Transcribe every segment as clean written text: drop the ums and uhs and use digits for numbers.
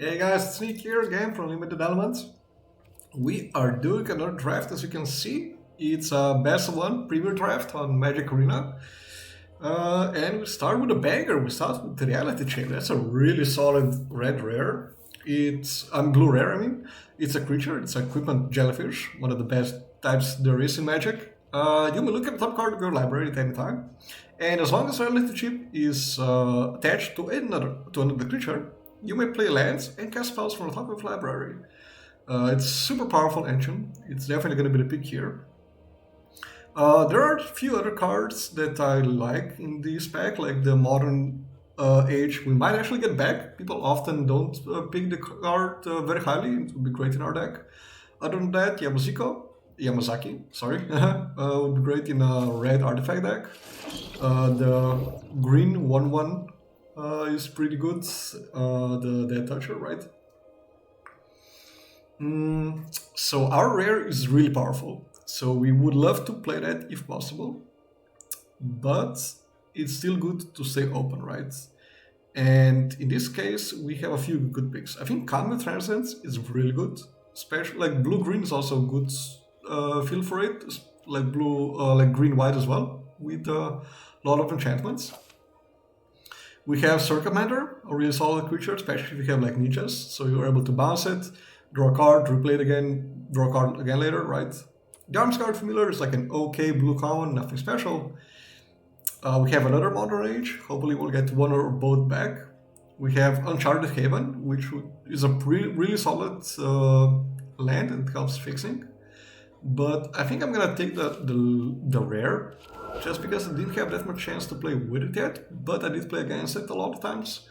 Hey guys, it's Nick here again from Limited Elements. We are doing another draft, as you can see. It's a best of one premier draft on Magic Arena. And we start with a banger. We start with the Reality Chain. That's a really solid red rare. It's blue rare, I mean. It's a creature, it's a equipment jellyfish, one of the best types there is in Magic. You may look at the top card of your library at any time. And as long as Reality Chip is attached to another creature, you may play lands and cast spells from the top of the library. It's super powerful engine. It's definitely going to be the pick here. There are a few other cards that I like in this pack, like the Modern Age. We might actually get back. People often don't pick the card very highly. It would be great in our deck. Other than that, Yamazaki, sorry, would be great in a red artifact deck. The green 1/1 is pretty good. The Dead Toucher, right? So our rare is really powerful. So we would love to play that if possible, but it's still good to stay open, right? And in this case, we have a few good picks. I think Kamigawa Transcendence is really good, especially like blue green is also a good feel for it, like blue, like green white as well, with a lot of enchantments. We have Circummander, a really solid creature, especially if you have like ninjas, so you're able to bounce it, draw a card, replay it again, draw a card again later, right? The Arms Guard Familiar is like an okay blue common, nothing special. We have another Modern Age, hopefully we'll get one or both back. We have Uncharted Haven, which is a really solid land and helps fixing. But I think I'm gonna take the rare, just because I didn't have that much chance to play with it yet, but I did play against it a lot of times,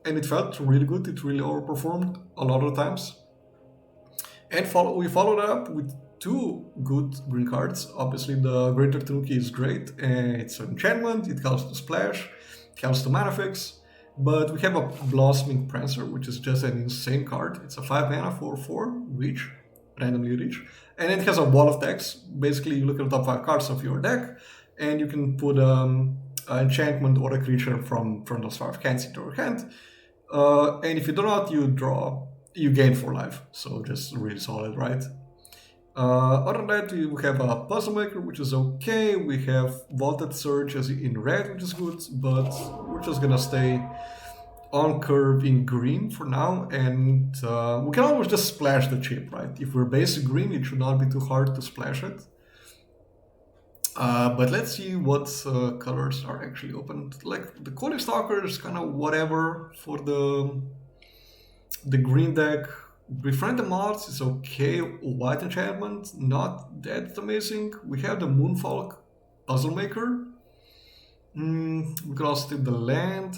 and it felt really good. It really overperformed a lot of times. And we followed up with two good green cards. Obviously, the Greater Tanuki is great, and it's an enchantment, it helps to splash, it helps to mana fix. But we have a Blossoming Prancer, which is just an insane card. It's a 5 mana for 4, reach, randomly reach. And it has a wall of decks. Basically, you look at the top 5 cards of your deck, and you can put an enchantment or a creature from those 5 hands into your hand. And if you do not, you gain 4 life. So just really solid, right? Other than that, we have a Puzzle Maker, which is okay. We have Vaulted Surge as in red, which is good, but we're just gonna stay on curve in green for now, and we can always just splash the chip, right? If we're basic green, it should not be too hard to splash it. But let's see what colors are actually open. Like the Cody Stalker is kind of whatever for the green deck. Befriend the Moths is okay. White Enchantment, not that amazing. We have the Moonfall Puzzle Maker. We could also take the land.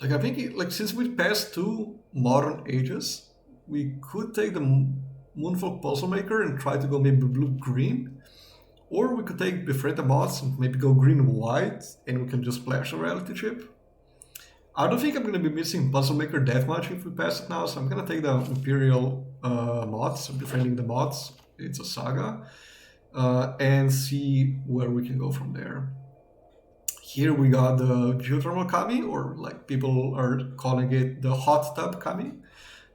Like I think, since we passed 2 Modern Ages, we could take the Moonfall Puzzle Maker and try to go maybe blue-green. Or we could take Befriend the Moths and maybe go green-white, and we can just splash a Reality Chip. I don't think I'm going to be missing Puzzle Maker that much if we pass it now, so I'm going to take the Imperial Moths, Befriending the Moths. It's a saga. And see where we can go from there. Here we got the Geothermal Kami, or like people are calling it the Hot Tub Kami.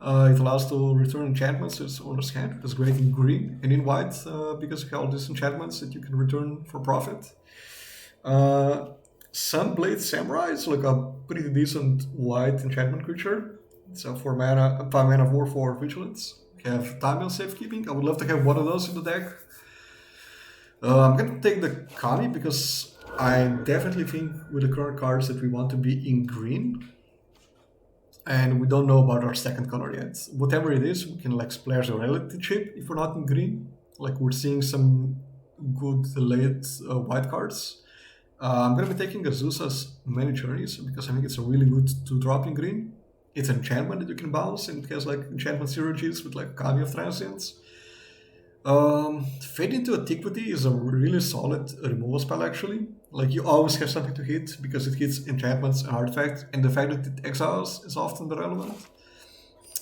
It allows to return enchantments to its owner's hand. It's great in green and in white because of all these enchantments that you can return for profit. Sunblade Samurai is like a pretty decent white enchantment creature. It's a 5 mana more for vigilance. We have Time and Safekeeping. I would love to have one of those in the deck. I'm gonna take the Kami because I definitely think with the current cards that we want to be in green. And we don't know about our second color yet. Whatever it is, we can like splash a Reality Chip if we're not in green. Like we're seeing some good late white cards. I'm going to be taking Azusa's Many Journeys because I think it's a really good 2-drop in green. It's an enchantment that you can bounce, and it has like enchantment synergies with like Kami of Transience. Fade into Antiquity is a really solid removal spell actually. Like you always have something to hit because it hits enchantments and artifacts, and the fact that it exiles is often relevant.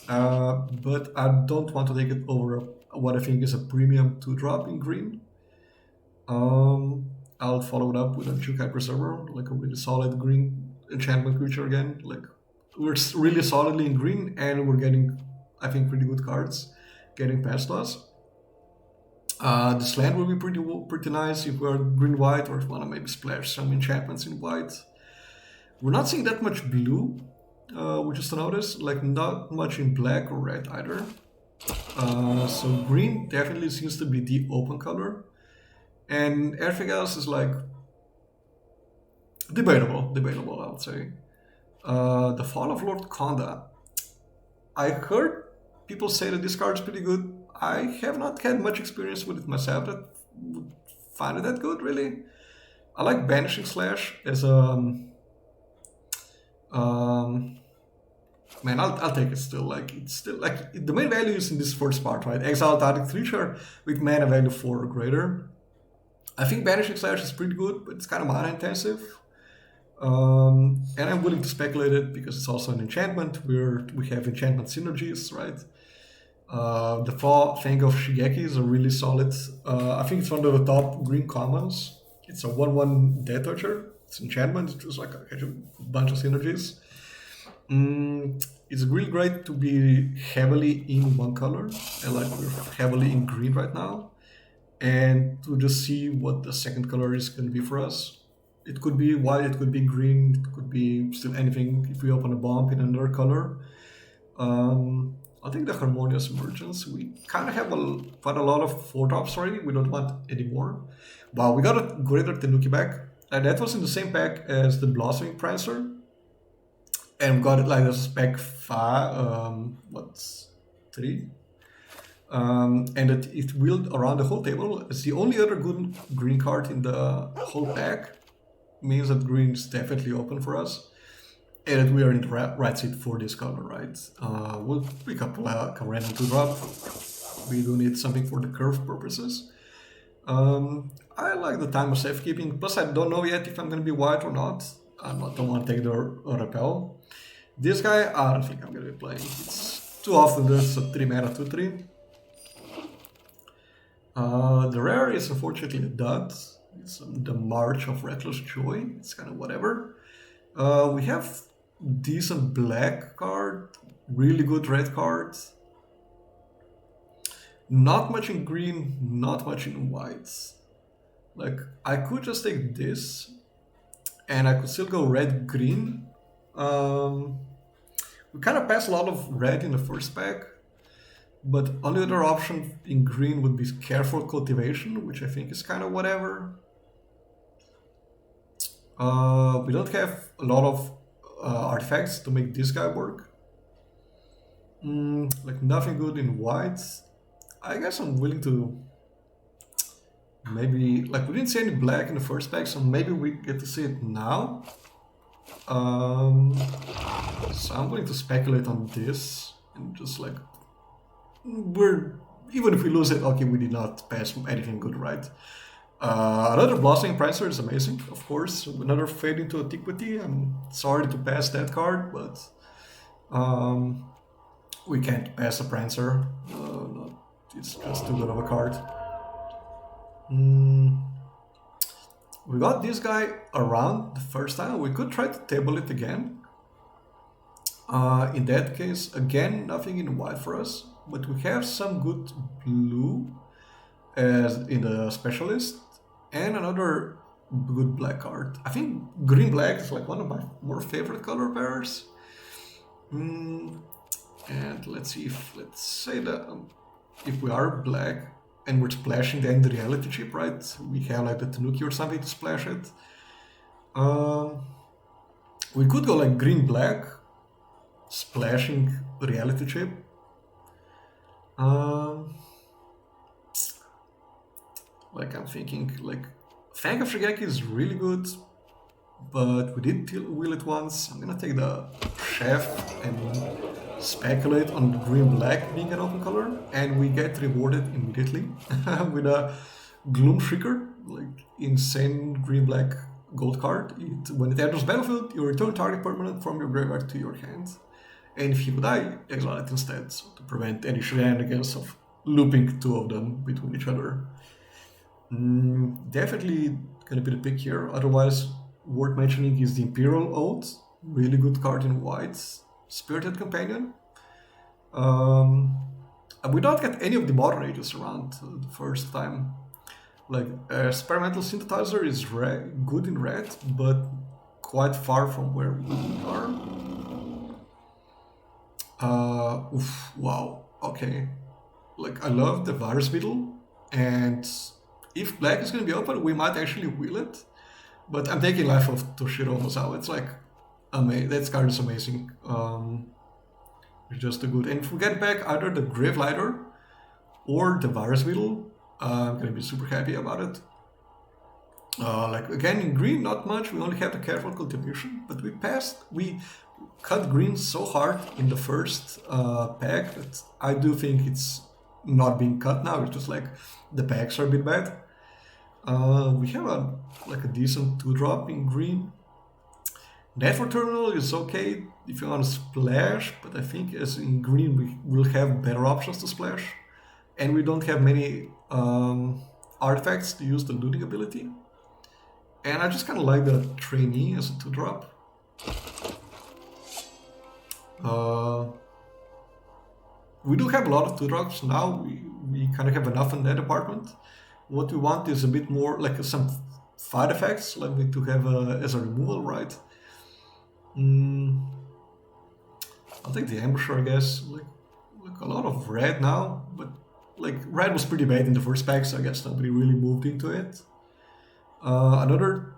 But I don't want to take it over what I think is a premium 2-drop in green. I'll follow it up with a Jukai Preserver, like a really solid green enchantment creature again, like we're really solidly in green, and we're getting, I think, pretty good cards getting past us. This land will be pretty nice if we're green-white, or if we want to maybe splash some enchantments in white. We're not seeing that much blue, which is to notice, like not much in black or red either. So green definitely seems to be the open color, and everything else is like debatable, I would say. The Fall of Lord Konda. I heard people say that this card is pretty good. I have not had much experience with it myself that would find it that good, really. I like Banishing Slash as a... man, I'll take it still. Like, it's still like the main value is in this first part, right? Exile target creature with mana value 4 or greater. I think Banishing Slash is pretty good, but it's kind of mana intensive. And I'm willing to speculate it because it's also an enchantment where we have enchantment synergies, right? The Fang of Shigeki is a really solid. I think it's one of the top green commons. It's a 1/1 Death Toucher. It's enchantment. It's like a bunch of synergies. It's really great to be heavily in one color, and like we're heavily in green right now, and to just see what the second color is going to be for us. It could be white, it could be green, it could be still anything if we open a bomb in another color. I think the Harmonious Emergence, we kind of have quite a lot of 4-drops already, we don't want any more. Wow, we got a Greater Tenuki back, and that was in the same pack as the Blossoming Prancer. And we got it like as pack 5, 3? And it wheeled around the whole table. It's the only other good green card in the whole pack. Means that green is definitely open for us, and that we are in the right seat for this color, right? We'll pick up a random 2-drop. We do need something for the curve purposes. I like the Time of Safekeeping, plus I don't know yet if I'm going to be white or not. I don't want to take the Repel. This guy, I don't think I'm going to be playing. It's too often there's a 3-mana 2/3. The rare is unfortunately a dud. It's the March of Reckless Joy. It's kind of whatever. We have decent black card, really good red cards. Not much in green, not much in white. Like, I could just take this, and I could still go red-green. We kind of pass a lot of red in the first pack, but only other option in green would be Careful Cultivation, which I think is kind of whatever. We don't have a lot of artifacts to make this guy work. Like nothing good in white. I guess I'm willing to maybe, like we didn't see any black in the first pack, so maybe we get to see it now. So I'm willing to speculate on this and just like, even if we lose it, okay, we did not pass anything good, right? Another Blossoming Prancer is amazing, of course. Another Fade into Antiquity. I'm sorry to pass that card, but we can't pass a Prancer. No, it's just too good of a card. We got this guy around the first time. We could try to table it again. In that case, again, nothing in white for us, but we have some good blue as in the Specialist, and another good black card. I think green-black is like one of my more favorite color pairs. And let's see let's say that if we are black and we're splashing the End Reality chip, right? We have like the Tanuki or something to splash it. We could go like green-black, splashing Reality chip. Like I'm thinking, like Fang of Shigeki is really good, but we did wheel it once. I'm gonna take the Chef and speculate on green-black being an open color, and we get rewarded immediately with a Gloom Shrieker, like insane green-black gold card. When it enters battlefield, you return target permanent from your graveyard to your hand, and if you die, exile it instead, so to prevent any shenanigans of looping two of them between each other. Definitely gonna be the pick here. Otherwise, worth mentioning is the Imperial Oath, really good card in white. Spirited Companion. We don't get any of the modern ages around the first time. Like experimental synthesizer is good in red, but quite far from where we are. Wow. Okay. Like I love the virus beetle, and if black is gonna be open, we might actually wheel it. But I'm taking life of Toshiro Ozawa. It's like that card is amazing. It's just a good. And if we get back either the Grave Lighter or the Virus Beetle, I'm gonna be super happy about it. Like again in green, not much. We only have the Careful Cultivation, but we cut green so hard in the first pack that I do think it's not being cut now. It's just like the packs are a bit bad. We have a decent 2-drop in green. Network Terminal is okay if you want to splash, but I think as in green we will have better options to splash. And we don't have many artifacts to use the looting ability. And I just kind of like the Trainee as a 2-drop. We do have a lot of 2-drops now. We kind of have enough in that department. What we want is a bit more like some fight effects, like we to have as a removal, right? I'll take the Ambusher, I guess. Like a lot of red now, but like red was pretty bad in the first pack, so I guess nobody really moved into it. Another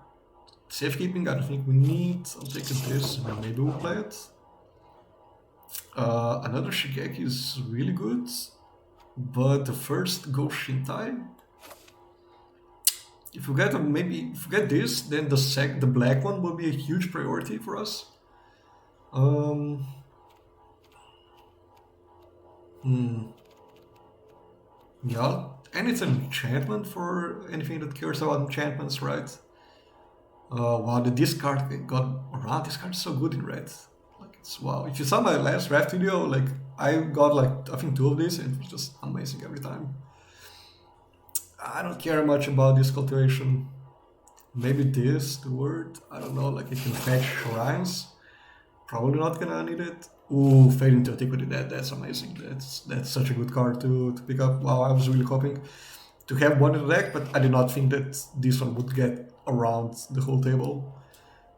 safekeeping I don't think we need. I'll take this and maybe we'll play it. Another Shigeki is really good, but the first Go Shintai. If we get this, then the black one will be a huge priority for us. Yeah, and it's an enchantment for anything that cares about enchantments, right? Wow, the discard got around. This card is so good in red. Like it's wow. If you saw my last draft video, like I got like I think 2 of these, and it was just amazing every time. I don't care much about this cultivation. Maybe this, the word, I don't know, like it can fetch shrines. Probably not gonna need it. Ooh, Fade into Antiquity, that's amazing. That's such a good card to pick up. Wow, I was really hoping to have one in the deck, but I did not think that this one would get around the whole table.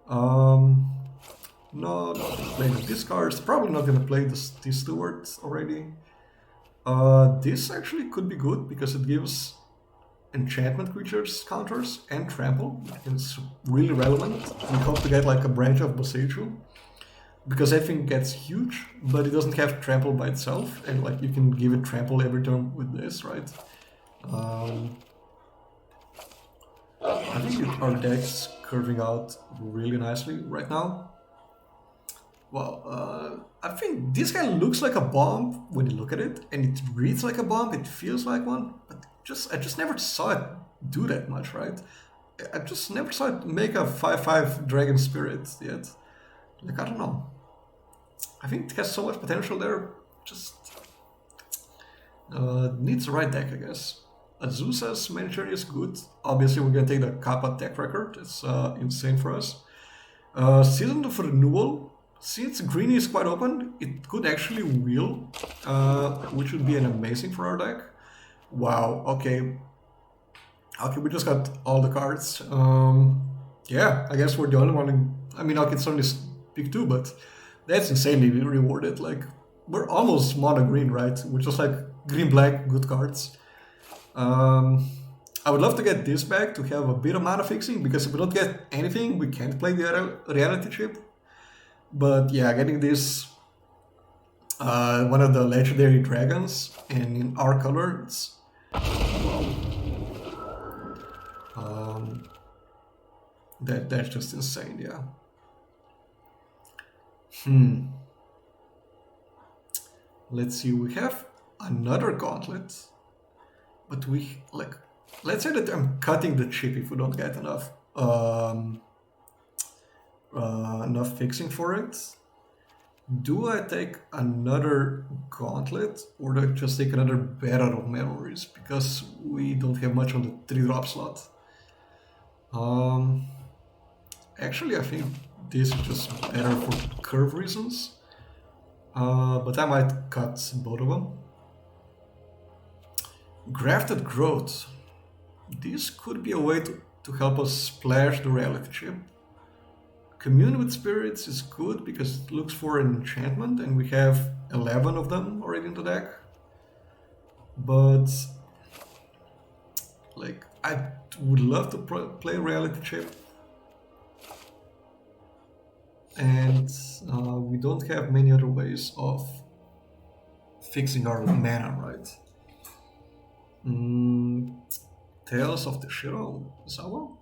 No, not playing these cards. Probably not gonna play this Steward already. This actually could be good because it gives enchantment creatures counters and trample. It's really relevant. We hope to get like a branch of Boseiju, because I think gets huge, but it doesn't have trample by itself, and like you can give it trample every turn with this, right? I think our deck's curving out really nicely right now. Well, I think this guy looks like a bomb when you look at it, and it reads like a bomb, it feels like one, but I just never saw it do that much, right? I just never saw it make a 5/5 Dragon Spirit yet. Like, I don't know. I think it has so much potential there, just needs the right deck, I guess. Azusa's Managerial is good. Obviously, we're gonna take the Kappa deck record, it's insane for us. Season of Renewal. Since green is quite open, it could actually wheel, which would be an amazing for our deck. Wow, okay. Okay, we just got all the cards. Yeah, I guess we're the only one. I mean, I can certainly pick 2, but that's insanely rewarded. Like, we're almost mono green, right? We're just like green-black, good cards. I would love to get this back to have a bit of mana fixing, because if we don't get anything, we can't play the reality chip. But yeah, getting this, one of the legendary dragons, and in our color, it's that's just insane, yeah. Let's see, we have another gauntlet, but we like. Let's say that I'm cutting the chip if we don't get enough. Enough fixing for it. Do I take another gauntlet, or do I just take another Battle of Memories, because we don't have much on the 3-drop slot? Actually, I think this is just better for curve reasons. But I might cut both of them. Grafted Growth. This could be a way to help us splash the reality chip. Commune with Spirits is good because it looks for an enchantment, and we have 11 of them already in the deck. But like, I would love to play reality chip, and we don't have many other ways of fixing our mana, right? Tales of the Shiro Zawa,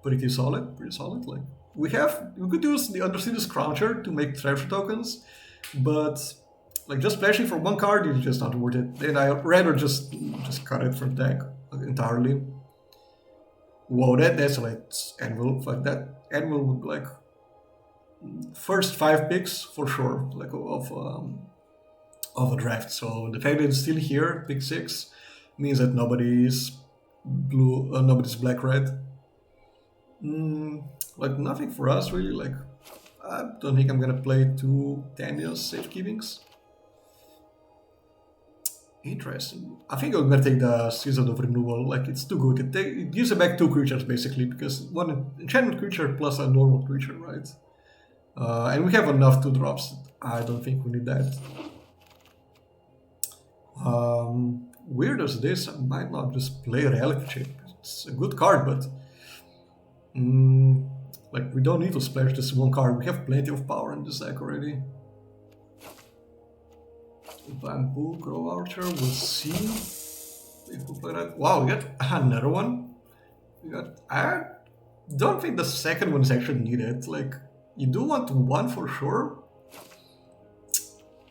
pretty solid, pretty solid. Like, we could use the Undercity Scrounger to make treasure tokens, but like, just splashing for one card is just not worth it. And I'd rather just cut it from deck entirely. Whoa, that desolates Anvil. Like, that Anvil would, like, first 5 picks for sure, like, of a draft. So the fact that it's still here, pick 6, means that nobody's nobody's black red. Like, nothing for us really. Like, I don't think I'm gonna play 2 Tania's safekeepings. Interesting. I think I'm gonna take the Season of Renewal. Like, it's too good. It gives back 2 creatures basically, because one enchantment creature plus a normal creature, right? And we have enough 2 drops. I don't think we need that. Weird as this, I might not just play Reality Chip. It's a good card, but like, we don't need to splash this one card. We have plenty of power in this deck already. Bamboo Grow Archer, we'll see if we play that. Wow, we got another one. I don't think the second one is actually needed. Like, you do want one for sure,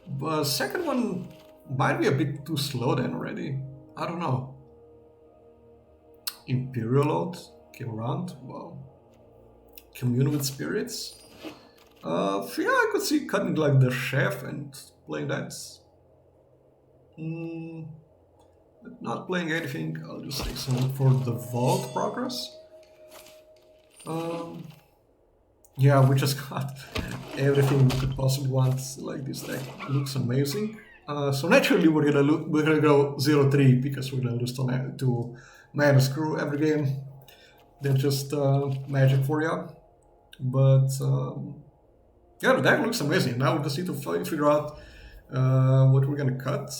but second one might be a bit too slow then already. I don't know. Imperial Oath came around. Wow. Commune with Spirits. Yeah, I could see cutting like the Chef and playing that. But not playing anything. I'll just take some for the Vault Progress. Yeah, we just got everything we could possibly want. Like, this deck looks amazing. So naturally we're gonna go 0-3 because we're gonna lose to Mana Screw every game. They're just magic for you. But yeah, the deck looks amazing. Now we just need to figure out what we're gonna cut.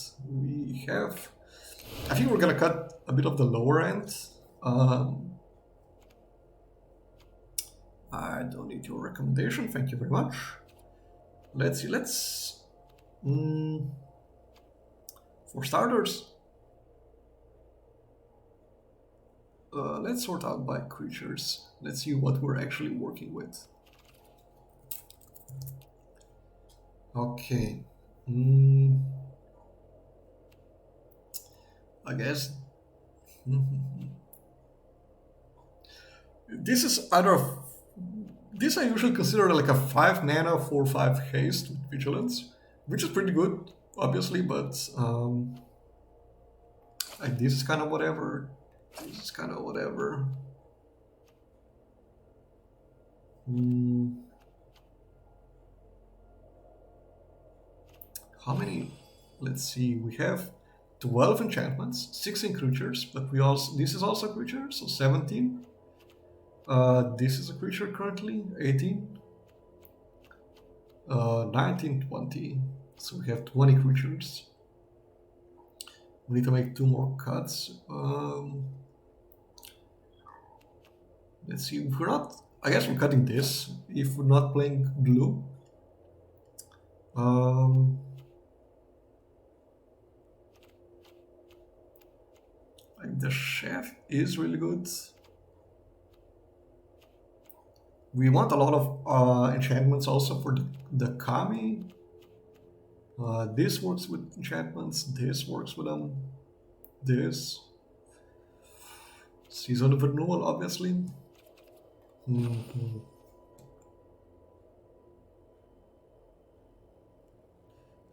I think we're gonna cut a bit of the lower end. I don't need your recommendation, thank you very much. Let's see, for starters, let's sort out by creatures. Let's see what we're actually working with. Okay. I guess this is this I usually consider like a 5 mana 4/5 haste with vigilance, which is pretty good, obviously, but like, this is kind of whatever. This is kind of whatever. 'How many? Let's see. We have 12 enchantments, 16 creatures, but this is also a creature, so 17. This is a creature currently, 18. 19, 20. So we have 20 creatures. We need to make 2 more cuts. Let's see. If we're not, I guess we're cutting this if we're not playing blue. Like, the Chef is really good. We want a lot of enchantments also for the Kami. This works with enchantments. This works with them. This. Season of Renewal, obviously.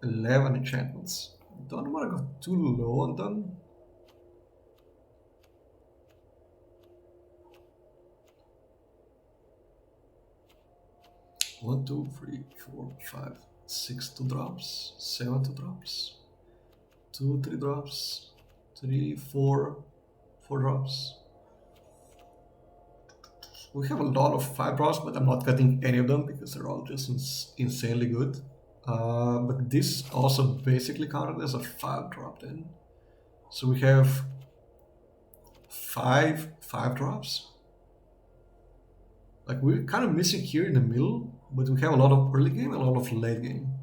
11 enchantments. Don't want to go too low on them. One, two, three, four, five. 6 2 drops, 7 2 drops, 2 3 drops, 3 4 4 drops. We have a lot of 5 drops, but I'm not cutting any of them because they're all just insanely good. But this also basically counted as a 5 drop then. So we have 5 drops. Like, we're kind of missing here in the middle, but we have a lot of early game and a lot of late game.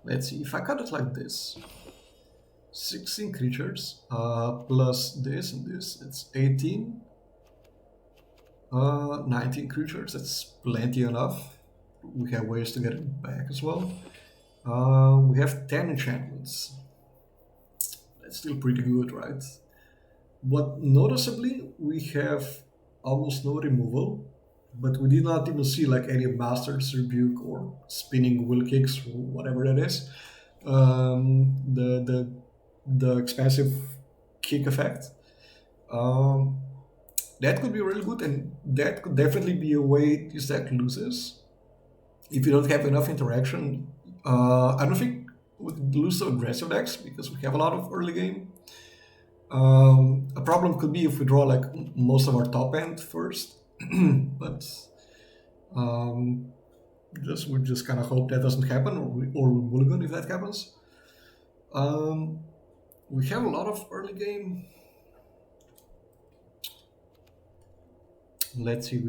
Let's see, if I cut it like this, 16 creatures plus this and this, it's 18. 19 creatures, that's plenty enough. We have ways to get it back as well. We have 10 enchantments. That's still pretty good, right? But noticeably, we have almost no removal, but we did not even see like any Master's Rebuke or spinning Will Kicks, or whatever that is. The expensive kick effect. That could be really good, and that could definitely be a way this deck loses. If you don't have enough interaction, I don't think we would lose to aggressive decks because we have a lot of early game. A problem could be if we draw like most of our top end first, but we just kind of hope that doesn't happen, or we mulligan if that happens. We have a lot of early game. Let's see,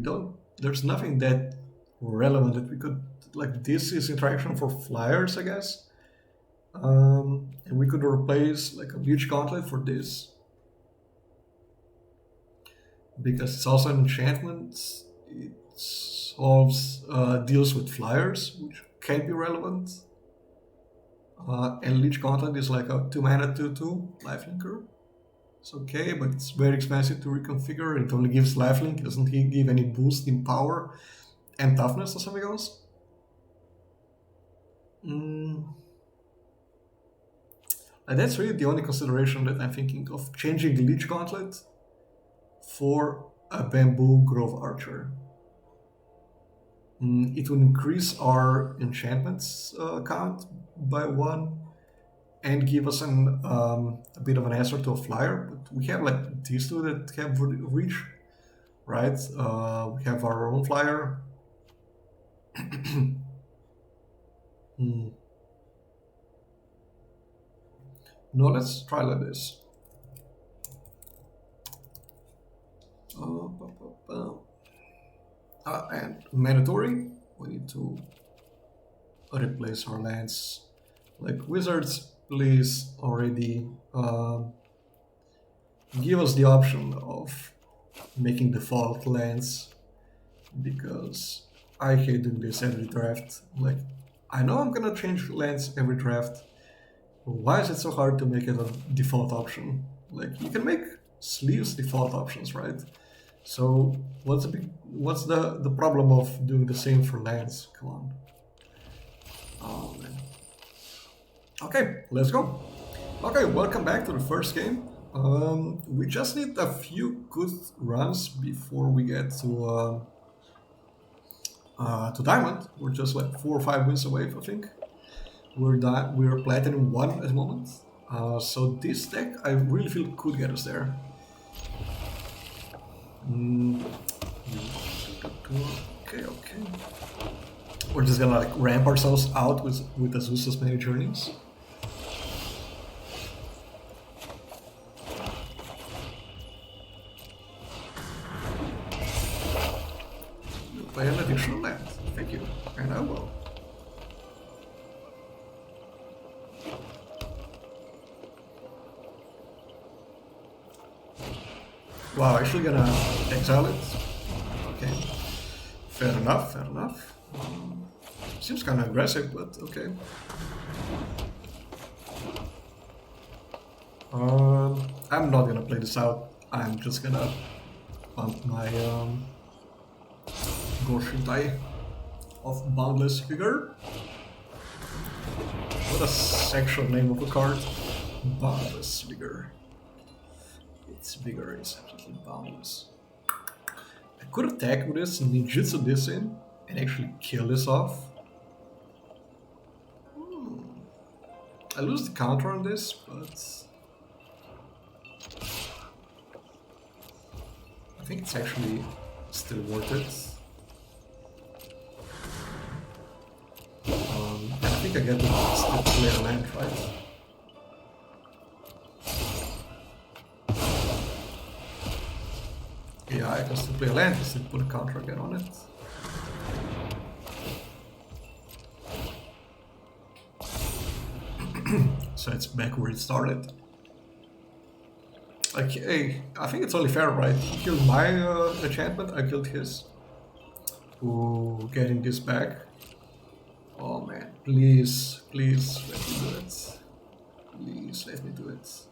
there's nothing that relevant that we could, like, this is interaction for flyers, I guess. And we could replace like a Huge Gauntlet for this. Because it's also an enchantment, it solves, deals with flyers, which can be relevant. And Leech Gauntlet is like a 2-mana 2/2 lifelinker. It's okay, but it's very expensive to reconfigure. It only gives lifelink, it doesn't give any boost in power and toughness or something else. And that's really the only consideration that I'm thinking of, changing the Leech Gauntlet for a Bamboo Grove Archer. It will increase our enchantments count by 1 and give us a bit of an answer to a flyer. But we have like these two that have reach, right? We have our own flyer. No, let's try like this. And mandatory, we need to replace our lands. Like, Wizards, please already give us the option of making default lands, because I hate doing this every draft. Like, I know I'm gonna change lands every draft. Why is it so hard to make it a default option? Like, you can make sleeves default options, right? So what's the problem of doing the same for lands? Come on. Oh man. Okay, let's go. Okay, welcome back to the first game. We just need a few good runs before we get to Diamond. We're just like 4 or 5 wins away, I think. We're Platinum 1 at the moment. So this deck, I really feel could get us there. Okay. We're just gonna like ramp ourselves out with Azusa's Many Journeys. You play an additional land. Thank you. And I will. Wow, actually gonna exile it. Okay. Fair enough. Seems kind of aggressive, but okay. I'm not gonna play this out. I'm just gonna pump my Goshintai of Boundless Vigor. What a sexual name of a card. Boundless Vigor. Its vigor is absolutely boundless. I could attack with this, ninjutsu this in, and actually kill this off. I lose the counter on this, but I think it's actually still worth it. I think I get to still play a land, right? Yeah, I can still play a land, I still put a counter again on it. So it's back where it started. Like, hey, I think it's only fair, right? He killed my enchantment, I killed his. Ooh, getting this back. Oh man, please, please let me do it. Please let me do it.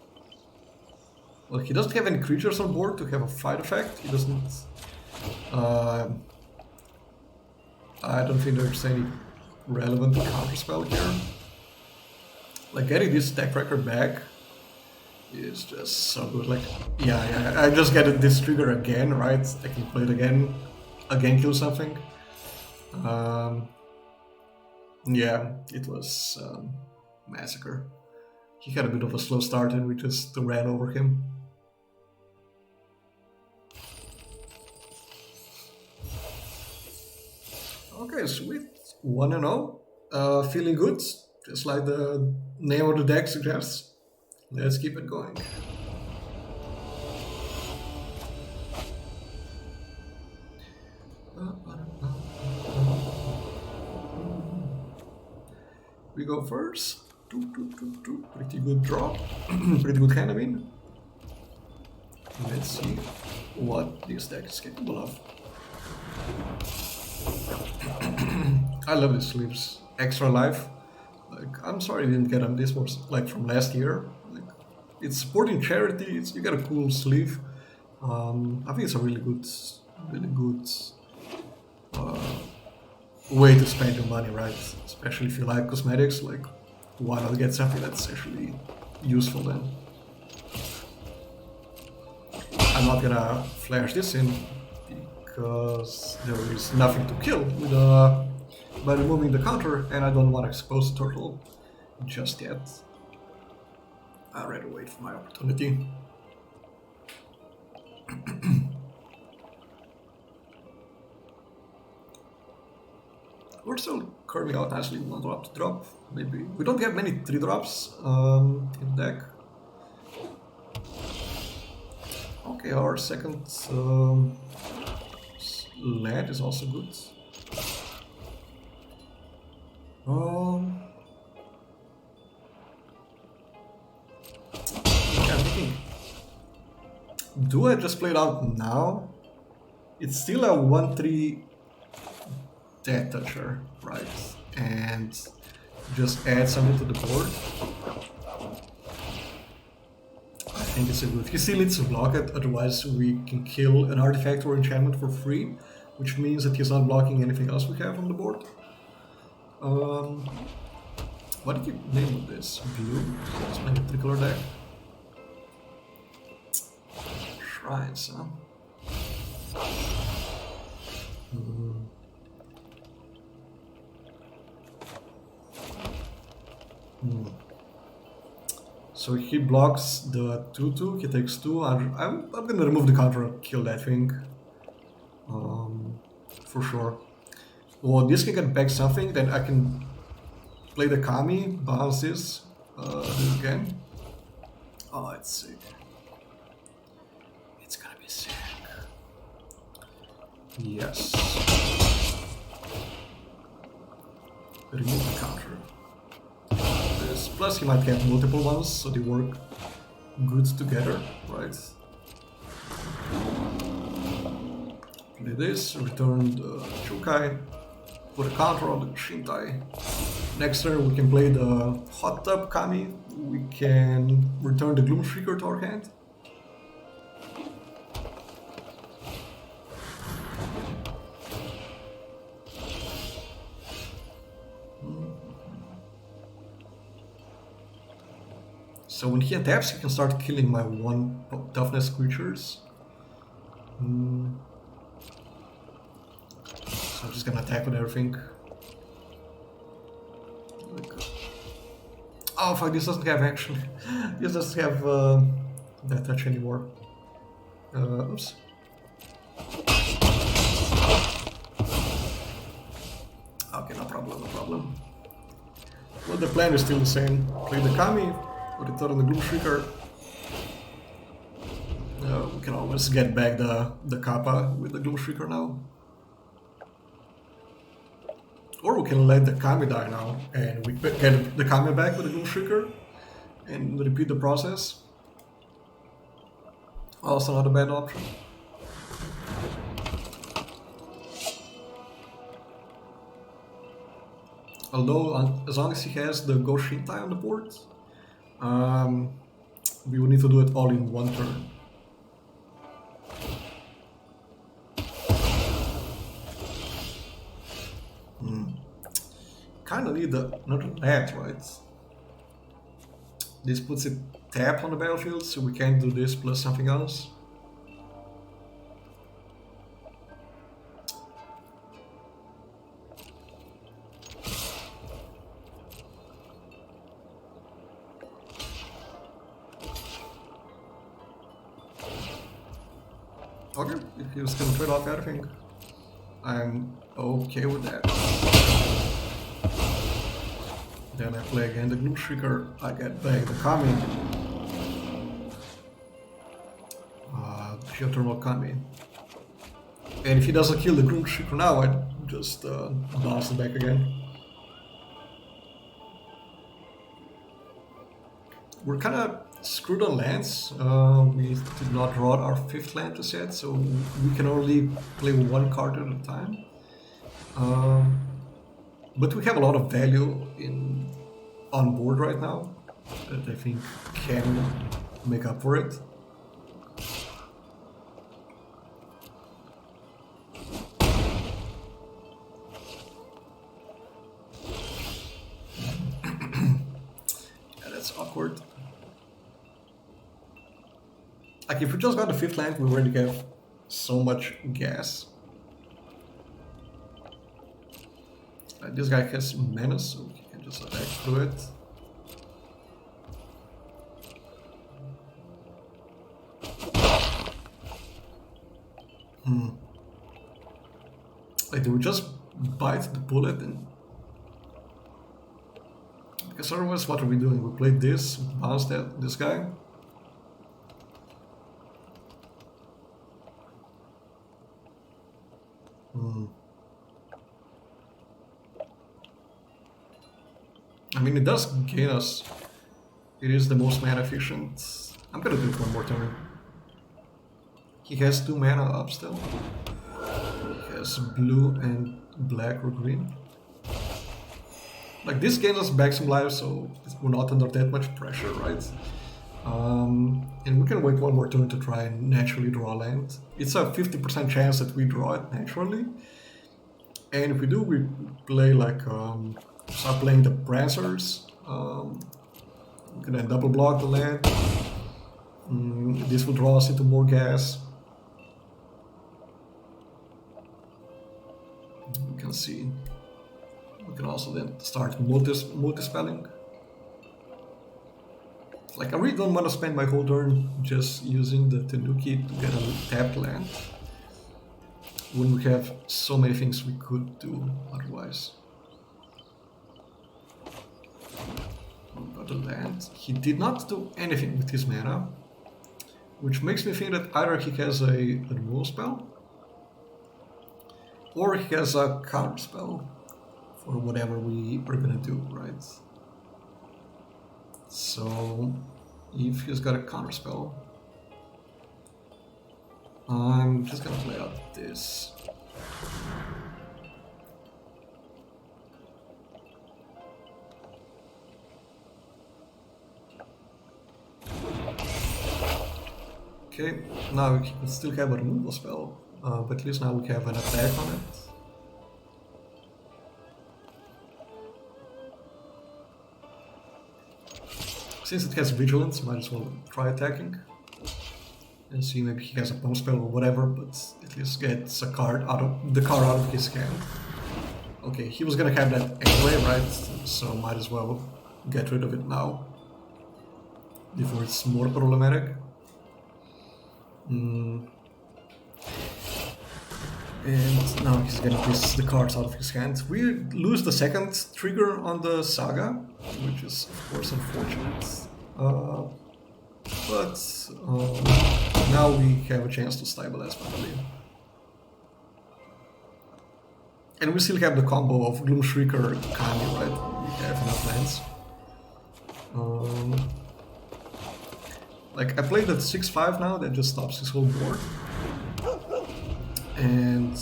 Well, he doesn't have any creatures on board to have a fight effect. He doesn't. I don't think there's any relevant counterspell here. Like, getting this deck record back is just so good. Like, yeah, I just get this trigger again, right? I can play it again kill something. Yeah, it was massacre. He had a bit of a slow start and we just ran over him. Okay, sweet. 1-0. Feeling good, just like the name of the deck suggests. Let's keep it going. We go first. Pretty good draw. Pretty good hand, I mean. Let's see what this deck is capable of. I love this sleeves. Extra life. Like, I'm sorry I didn't get them. This was like from last year. Like, it's supporting charity. You get a cool sleeve. I think it's a really good way to spend your money, right? Especially if you like cosmetics. Like, why not get something that's actually useful then? I'm not gonna flash this in because there is nothing to kill with by removing the counter, and I don't want to expose the turtle just yet. I'd rather wait for my opportunity. We're still curving out nicely 1 drop to drop. Maybe we don't have many 3 drops in the deck. Okay, our second land is also good. Yeah, I'm thinking, do I just play it out now? It's still a 1/3 death toucher, right? And just add something to the board. I think it's a good. He still needs to block it, otherwise we can kill an artifact or enchantment for free, which means that he's not blocking anything else we have on the board. What did you name this? Blue? It's my tricolor deck. Shrines, huh? So he blocks the 2/2, he takes 2. I'm gonna remove the counter and kill that thing. For sure. Well, this can get back something, then I can play the Kami, bounce this again. Oh, it's sick. It's gonna be sick. Yes. Remove the counter. Plus he might have multiple ones, so they work good together, right? Play this, return the Shukai, put a counter on the Shintai. Next turn we can play the Hot Tub Kami, we can return the Gloom Shrieker to our hand. So when he attacks, he can start killing my 1 toughness creatures. I'm just gonna attack with everything. Oh fuck, this doesn't have action. This doesn't have that touch anymore. Oops. Okay, no problem, no problem. Well, the plan is still the same. Play the Kami, return the Gloom Shrieker. We can always get back the Kappa with the Gloom Shrieker now. Or we can let the Kami die now, and we get the Kami back with the Gloom Shrieker, and repeat the process. Also not a bad option. Although, as long as he has the Go Shintai on the board, we will need to do it all in one turn. Kinda need another net, right? This puts it tapped on the battlefield, so we can't do this plus something else. Okay, if he was gonna trade off everything, I'm okay with that. Then I play again the Gloom Shrieker, I get back the Kami. Geothermal Kami. And if he doesn't kill the Gloom Shrieker now, I just bounce it back again. We're kinda screwed on lands. We did not draw our 5th land just yet, so we can only play one card at a time. But we have a lot of value on board right now that I think can make up for it. Yeah, that's awkward. Like if we just got the 5th land, we already have so much gas. This guy has mana, so he can just attack through it. Like, do we just bite the bullet and... Because otherwise, what are we doing? We played this, bounce this guy. I mean, it does gain us. It is the most mana efficient. I'm gonna do it one more turn. He has 2 mana up still. He has blue and black or green. Like, this gains us back some life, so we're not under that much pressure, right? And we can wait one more turn to try and naturally draw land. It's a 50% chance that we draw it naturally. And if we do, we play like... start playing the Prancers. We can then double block the land. This will draw us into more gas. We can see. We can also then start multi-spelling. Like, I really don't want to spend my whole turn just using the Tanuki to get a tapped land, when we have so many things we could do otherwise. Got the land. He did not do anything with his mana, which makes me think that either he has a removal spell, or he has a counter spell for whatever we are gonna do, right? So, if he's got a counter spell, I'm just gonna play out this. Okay, now we can still have a removal spell, but at least now we have an attack on it. Since it has vigilance, might as well try attacking. and see maybe he has a pump spell or whatever, but at least gets a card out of his hand. Okay, he was gonna have that anyway, right? So might as well get rid of it now before it's more problematic. And now he's gonna piss the cards out of his hand. We lose the second trigger on the saga, which is of course unfortunate. But now we have a chance to stabilize finally. And we still have the combo of Gloom Shrieker Kami, right? We have enough lands. Like, I played at 6-5 now, that just stops his whole board. And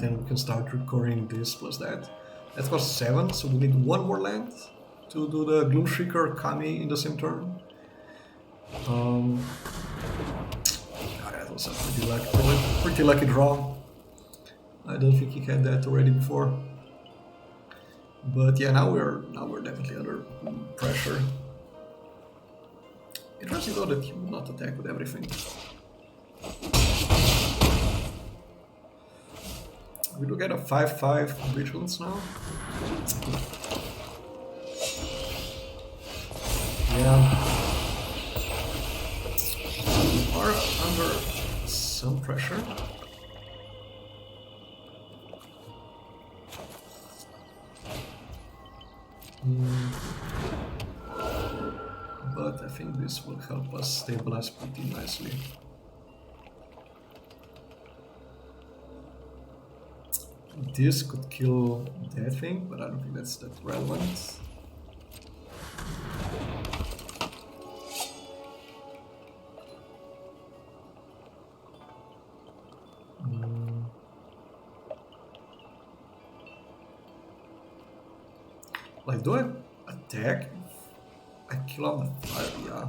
then we can start recurring this plus that. That costs 7, so we need one more land to do the Gloom Shrieker Kami in the same turn. That was a pretty lucky draw. I don't think he had that already before. But yeah, now we're definitely under pressure. Interesting though that he would not attack with everything. We do get a 5-5 vigilance now. Yeah. We are under some pressure. But I think this will help us stabilize pretty nicely. This could kill that thing, but I don't think that's that relevant. Like, do I attack if I kill off the fire? Yeah.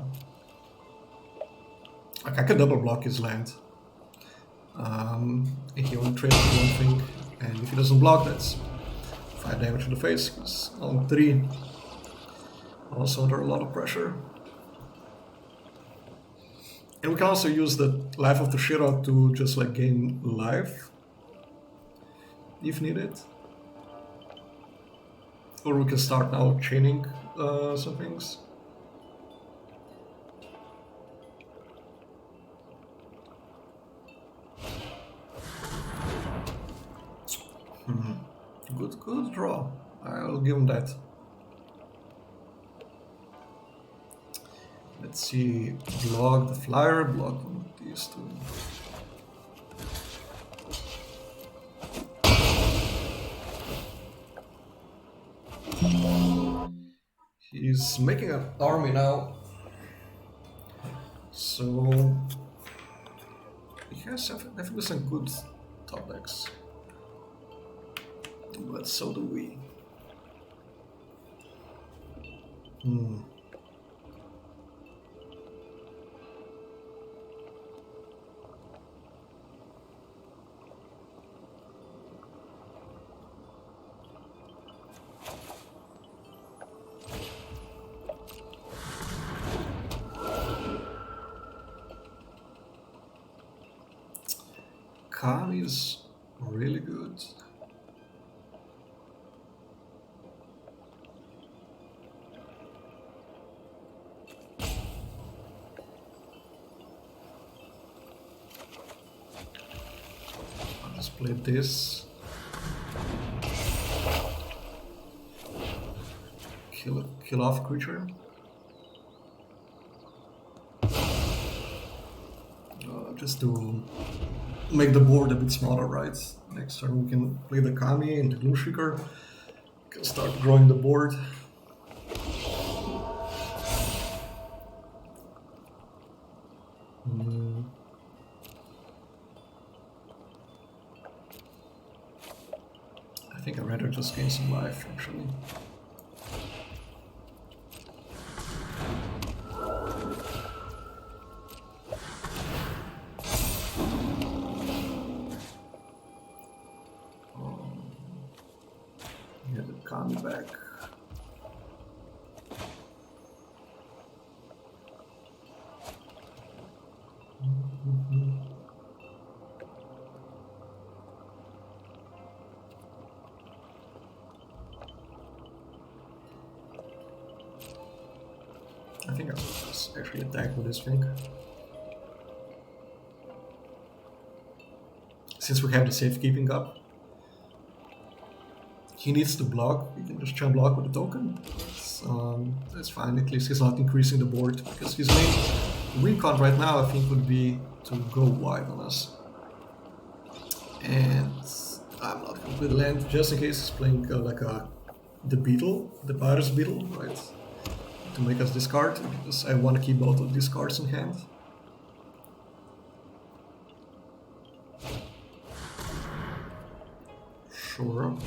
Like, I can double block his land. If he only trades one thing, and if he doesn't block, that's 5 damage to the face. He's on 3. Also under a lot of pressure. And we can also use the Life of Toshiro to just like gain life if needed. Or we can start now chaining some things. Good draw. I'll give him that. Let's see. Block the flyer, block one of these two. He's making an army now. So he has definitely some good top decks. But so do we. Kami is really good. I'll just play this. Kill off creature. Just to make the board a bit smaller, right? Next turn we can play the Kami and the Gloom Shrieker. We can start growing the board. I think I'd rather just gain some life, actually. Kami back. think I will just actually attack with this thing. Since we have the safekeeping up, he needs to block. We can just jump block with the token. That's fine. At least he's not increasing the board, because his main win con right now, I think, would be to go wide on us. And I'm not going to play the land just in case he's playing the beetle, the virus beetle, right? To make us discard, because I want to keep both of these cards in hand. Sure.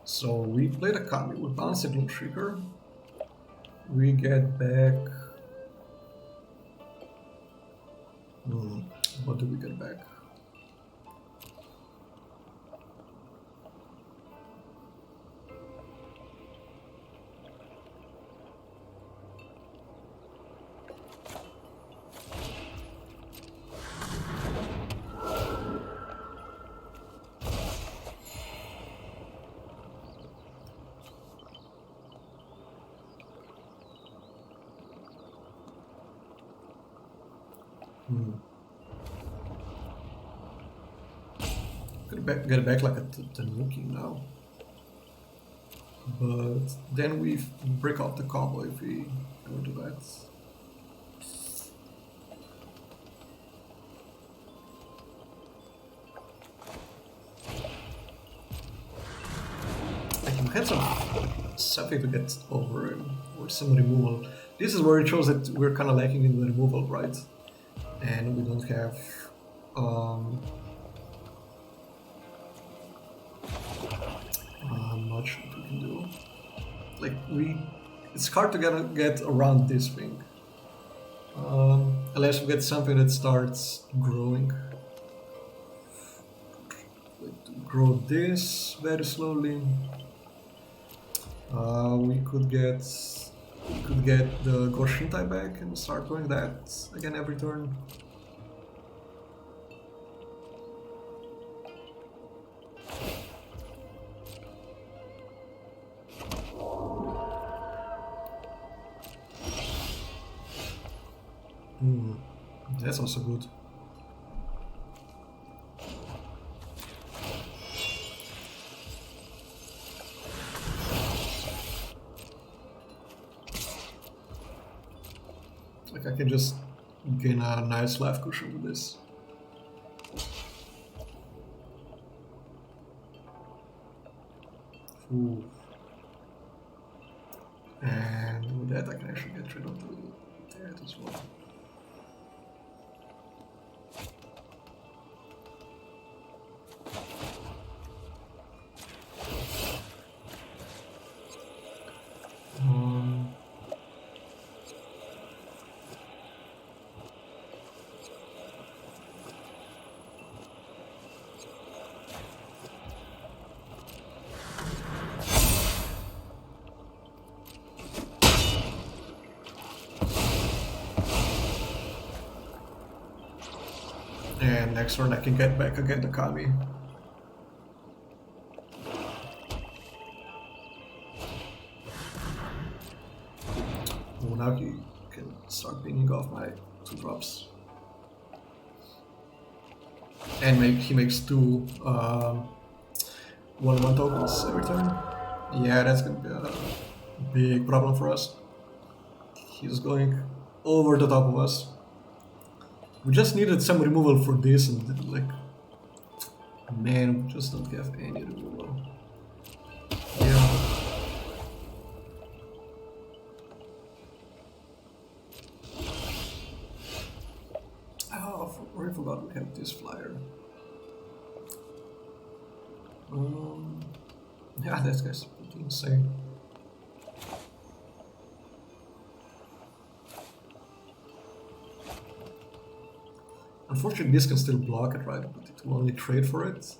So we played a Kami, we bounce a Gloom Trigger. We get back. What do we get back? Get back like a Tanuki now. But then we break off the combo if we ever do that. I can have something to get over or some removal. This is where it shows that we're kind of lacking in the removal, right? And we don't have much that we can do. Like it's hard to get around this thing. Unless we get something that starts growing. Like grow this very slowly. We could get the Gorshintai back and start doing that again every turn. That's also good. Like I can just gain a nice life cushion with this. Ooh. And with that I can actually get rid of that as well. And next turn I can get back again the Kami. Oh, now he can start pinging off my 2-drops. And he makes 2 1/1 tokens every turn. Yeah, that's gonna be a big problem for us. He's going over the top of us. We just needed some removal for this, and like, man, we just don't have any removal. Yeah. Oh, I forgot we have this flyer. Yeah, that guy's pretty insane. Unfortunately, this can still block it, right? But it will only trade for it.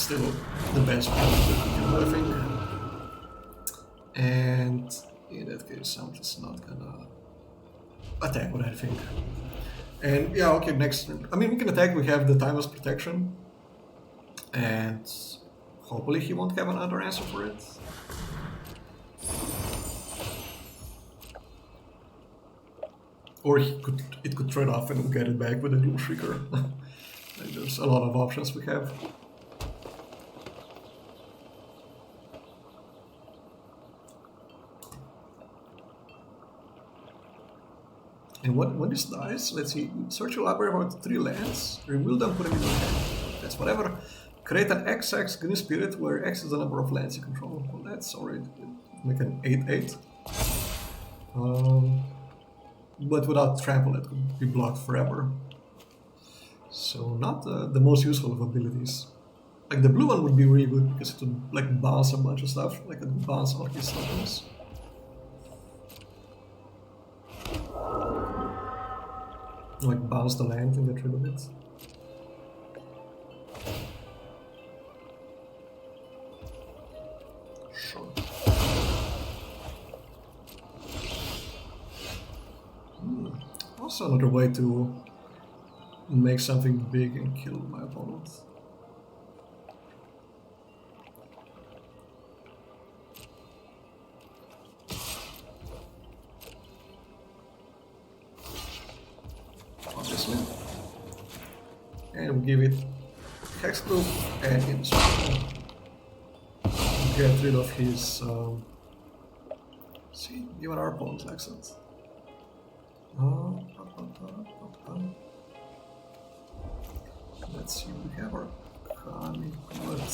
still the best plan that we can do, I think. And in that case, I'm just not gonna attack with anything. And yeah, okay, next turn. I mean, we can attack, we have the timeless protection. And hopefully he won't have another answer for it. Or it could trade off and we'll get it back with a dual trigger. Like, there's a lot of options we have. And when this dies, let's see, search your library about 3 lands, reveal them, put them in your hand. That's whatever. Create an XX green spirit where X is the number of lands you control. Well, that's already make an 8/8. But without trample, it could be blocked forever. So not the most useful of abilities. Like the blue one would be really good because it would like bounce a bunch of stuff. Like it would bounce all these tokens. Like bounce the land and get rid of it. Sure. Also another way to make something big and kill my opponent. Obviously. And we'll give it hexproof and indestructible. Get rid of his see, even our opponent likes it. Let's see, we have our Kami, but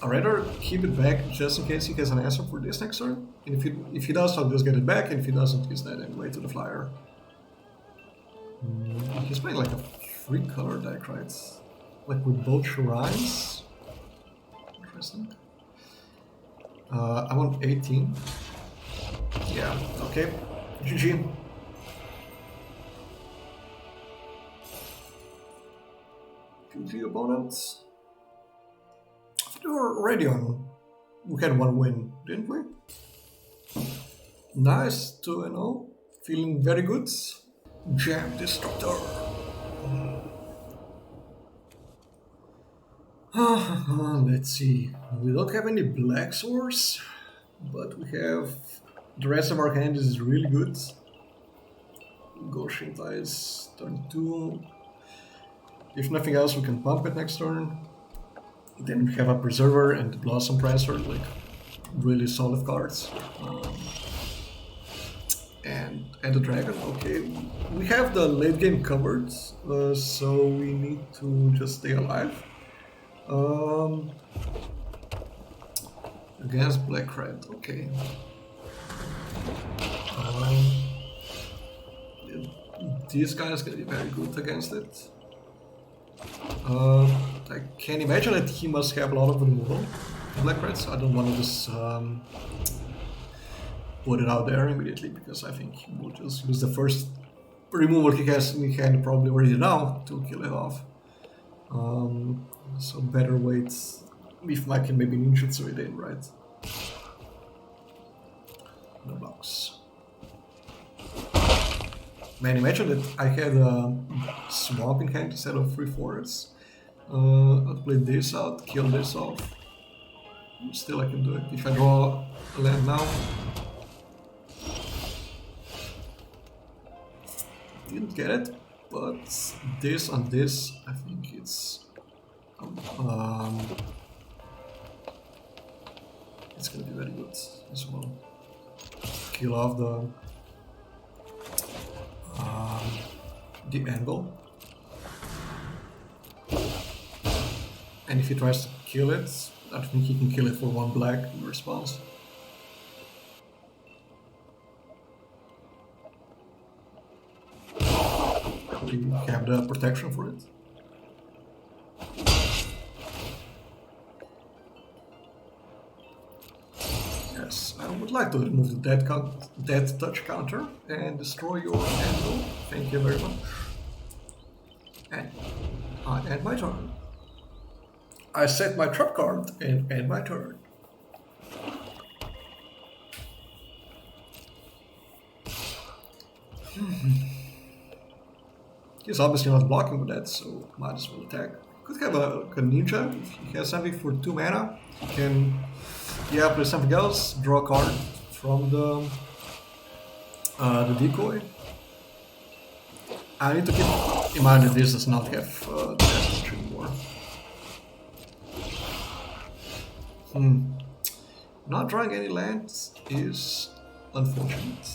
I'd rather keep it back just in case he has an answer for this next turn. And if he does, I'll just get it back, and if he doesn't, he's dead anyway to the flyer. He's playing like a 3-color deck, right? Like with both shrines. Interesting. I want 18. Yeah, okay. GG. GG opponents. We were already on. We had 1 win, didn't we? Nice, 2-0. Feeling very good. Jam Destructor. Let's see. We don't have any black swords, but we have the rest of our hand is really good. Goshin Ties, turn 2. If nothing else, we can pump it next turn. Then we have a Preserver and the Blossom Prancer, like really solid cards. And the Dragon, okay. We have the late game covered, so we need to just stay alive. Against Black Red, okay. This guy is gonna be very good against it. I can imagine that he must have a lot of removal, Black Red, so I don't want to just put it out there immediately, because I think he will just use the first removal he has in hand probably already now to kill it off. So better wait if I can maybe ninjutsu it in, right? No blocks. Man, imagine that I had a swamp in hand instead of 3 forests. I'll play this out, kill this off. Still I can do it. If I draw a land now. Didn't get it, but this on this, I think it's gonna be very good as well. Kill off the angle, and if he tries to kill it, I think he can kill it for 1 black in response. We have the protection for it. Yeah, Yes, I would like to remove the dead touch counter and destroy your anvil. Thank you very much. And I end my turn. I set my trap card and end my turn. He's obviously not blocking with that, so might as well attack. Could have a ninja. If he has something for 2 mana, he can play something else, draw a card from the decoy. I need to keep in mind that this does not have the best anymore. Not drawing any lands is unfortunate.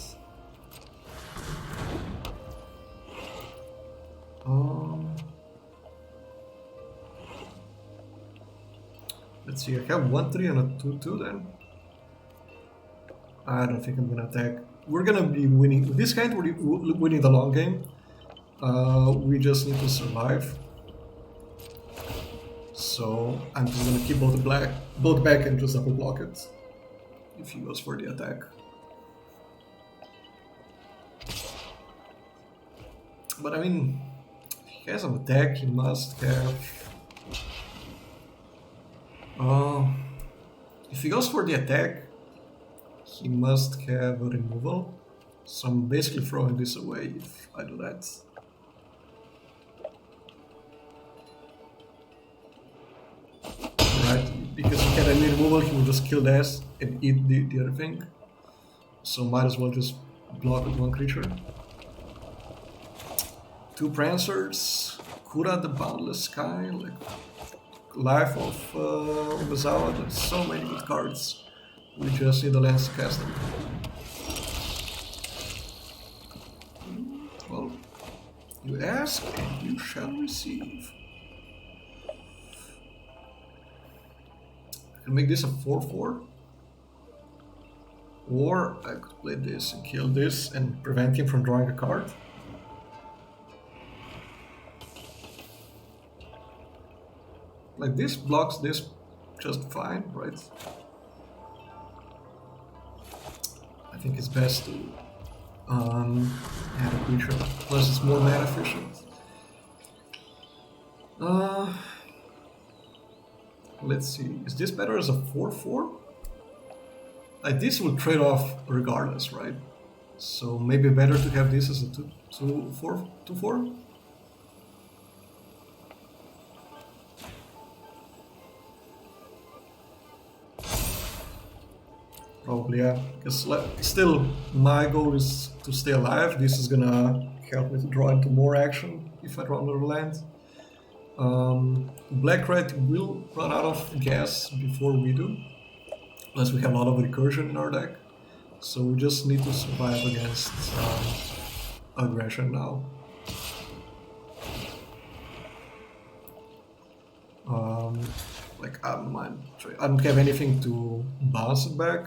Let's see, I have 1/3 and a 2/2 then. I don't think I'm gonna attack. We're gonna be winning. With this hand, we're winning the long game. We just need to survive. So I'm just gonna keep both back and just double block it if he goes for the attack. But I mean, if he has an attack, he must have. If he goes for the attack, he must have a removal. So I'm basically throwing this away if I do that. Right, because he had any removal, he would just kill this and eat the other thing. So might as well just block with 1 creature. 2 Prancers, Kura the Boundless Sky, like Life of Umezawa. There's so many good cards. We just need the lands to cast them. Well, you ask and you shall receive. I can make this a 4/4. Or I could play this and kill this and prevent him from drawing a card. Like this blocks this just fine, right? I think it's best to add a creature, plus it's more mana efficient. Let's see, is this better as a 4/4? Like this will trade off regardless, right? So maybe better to have this as a 2/4. Probably, yeah. Because still, my goal is to stay alive. This is gonna help me to draw into more action if I draw another land. Black-red will run out of gas before we do, unless we have a lot of recursion in our deck. So we just need to survive against aggression now. Like I don't have anything to bounce it back.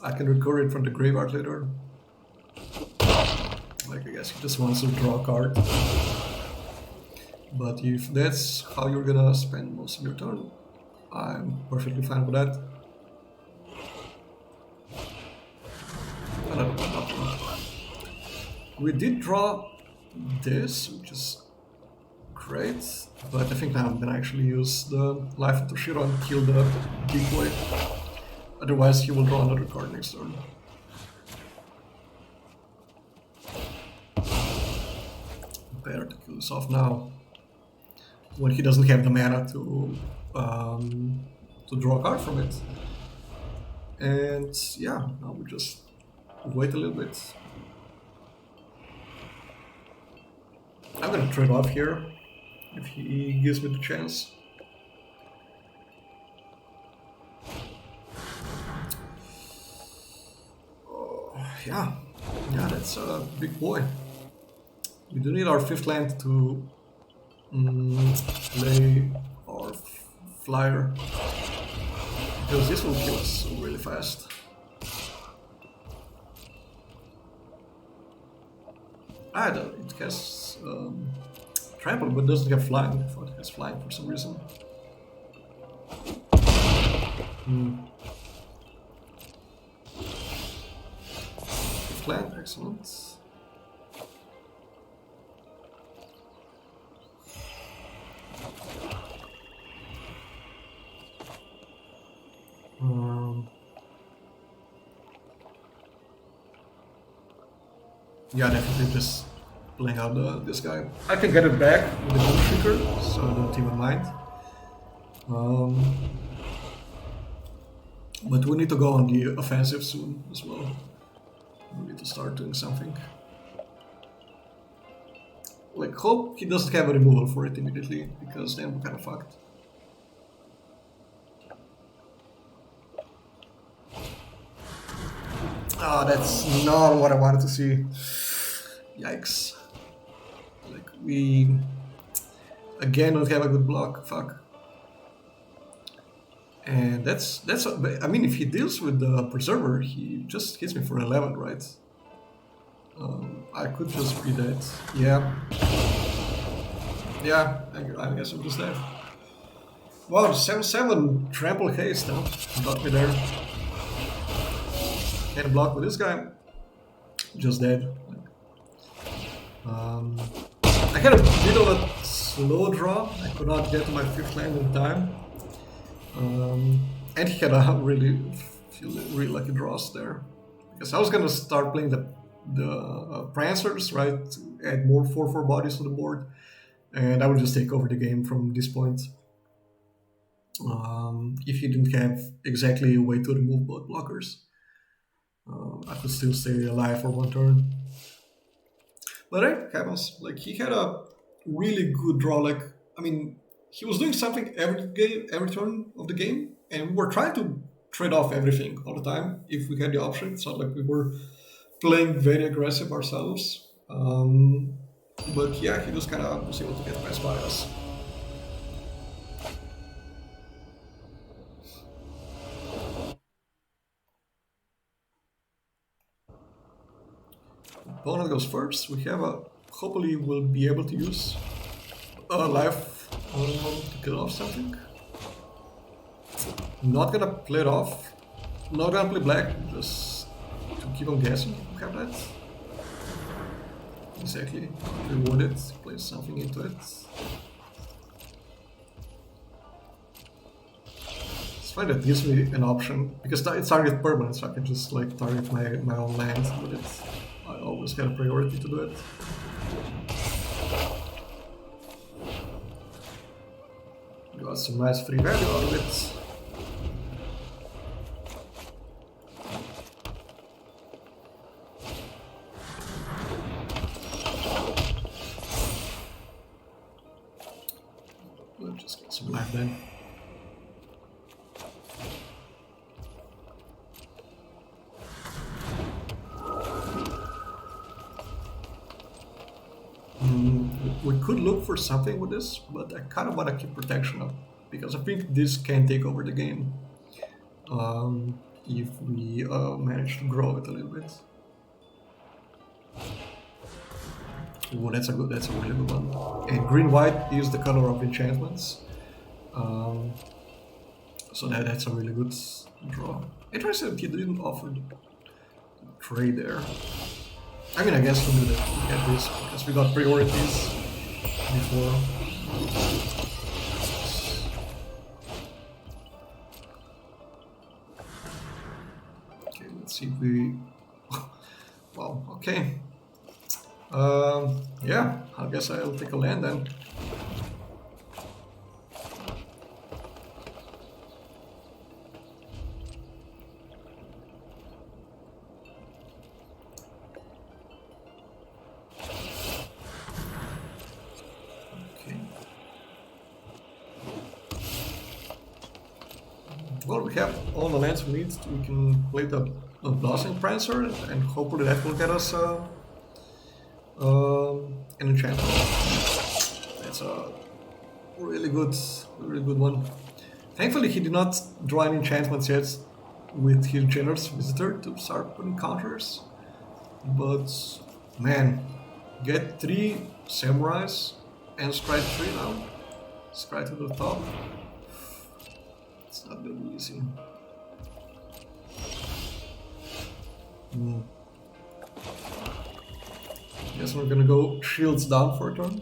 I can recur it from the graveyard later. Like I guess he just wants to draw a card. But if that's how you're gonna spend most of your turn, I'm perfectly fine with that. We did draw this, which is great, but I think now I'm gonna actually use the Life of Toshiro and kill the decoy. Otherwise, he will draw another card next turn. Better to kill this off now, when he doesn't have the mana to draw a card from it. And yeah, now we just wait a little bit. I'm gonna trade off here if he gives me the chance. Yeah, that's a big boy. We do need our 5th land to play our flyer, because this will kill us really fast. It has trample, but doesn't have flying. I thought it has flying for some reason. Excellent. Yeah, definitely just playing out this guy. I can get it back with the Gold Trigger, so don't even mind. But we need to go on the offensive soon as well. We need to start doing something. Like, hope he doesn't have a removal for it immediately, because then we're kind of fucked. Ah, that's not what I wanted to see. Yikes. Like, we again don't have a good block, fuck. And that's I mean, if he deals with the Preserver, he just hits me for 11, right? I could just be dead. Yeah. Yeah, I guess I'm just dead. Wow, 7-7 trample haste, huh? Got me there. Can't block with this guy. Just dead. I had a bit of a slow draw. I could not get to my 5th land in time. And he had a really lucky draws there. Because I was gonna start playing the Prancers, right? To add more 4/4 bodies to the board. And I would just take over the game from this point. If he didn't have exactly a way to remove both blockers. I could still stay alive for one turn. But it happens. Like, he had a really good draw. Like, I mean, he was doing something every turn of the game, and we were trying to trade off everything all the time if we had the option. It's not like we were playing very aggressive ourselves. But yeah, he just kind of was able to get passed by us. Opponent goes first. We have a. Hopefully, we'll be able to use a life to kill off something. Not gonna play it off. Not gonna play black, just to keep on guessing. We have that. Exactly. Reward it, place something into it. It's fine, that gives me an option, because it's target permanent, so I can just like target my own land with it. I always get a priority to do it. Got some nice free value out of it. Let's just get some life then. We could look for something with this, but I kind of want to keep protection up, because I think this can take over the game if we manage to grow it a little bit. Oh, that's a really good one. And green-white is the color of enchantments, so that's a really good draw. Interesting, he didn't offer the trade there. I mean, I guess we knew that we had this because we got priorities before. Okay, let's see if we. Wow. Okay. Yeah, I guess I'll take a land then. Well, we have all the lands we need. We can play the Blossoming Prancer, and hopefully that will get us an enchantment. That's a really good one. Thankfully, he did not draw any enchantments yet with his Generous Visitor to start putting counters. But man, get 3 Samurais and Scry 3 now. Scry to the top. It's not gonna be easy. guess we're gonna go shields down for a turn.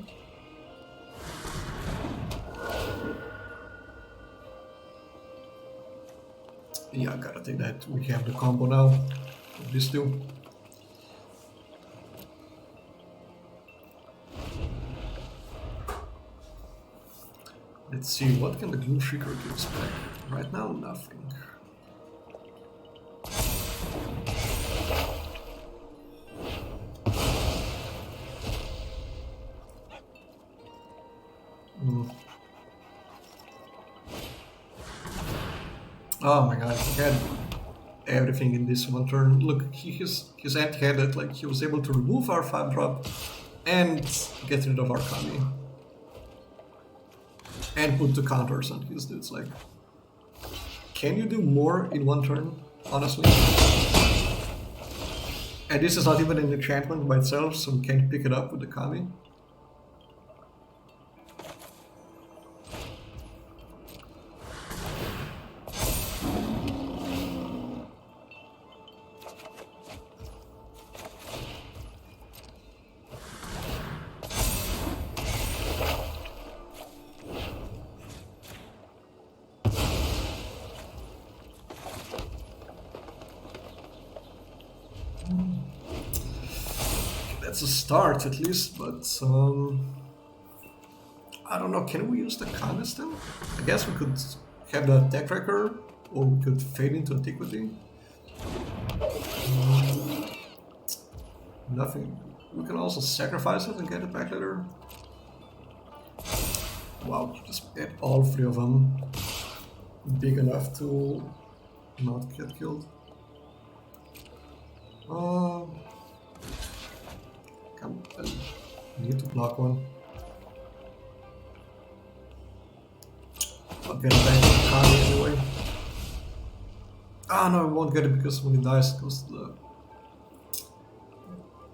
Yeah, gotta take that. We have the combo now of these two. Let's see, what can the Gloom Shrieker give us back? Right now, nothing. Oh my god, he had everything in this one turn. Look, his hand had it, like he was able to remove our 5-drop and get rid of our Kami. And put the counters on his dudes, like... Can you do more in one turn, honestly? And this is not even an enchantment by itself, so we can't pick it up with the Kami. That's a start at least, but I don't know, can we use the Kami still? I guess we could have the attack tracker, or we could fade into Antiquity. Nothing. We can also sacrifice it and get it back later. Wow, just get all 3 of them big enough to not get killed. Come on, I need to block one. I'll get it back to the Kami anyway. Ah no, I won't get it because when he dies it goes to the...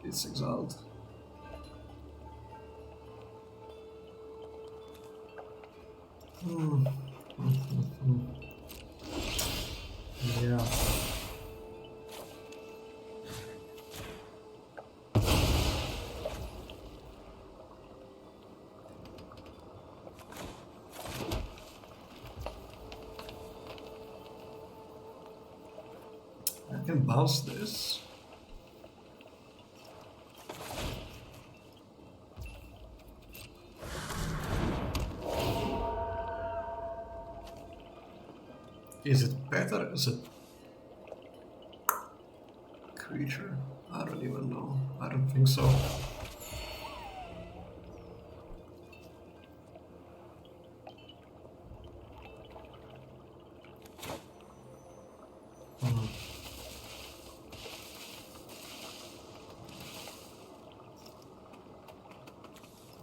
It's exiled. Yeah. I can bounce this. Is it better as a creature? I don't even know. I don't think so.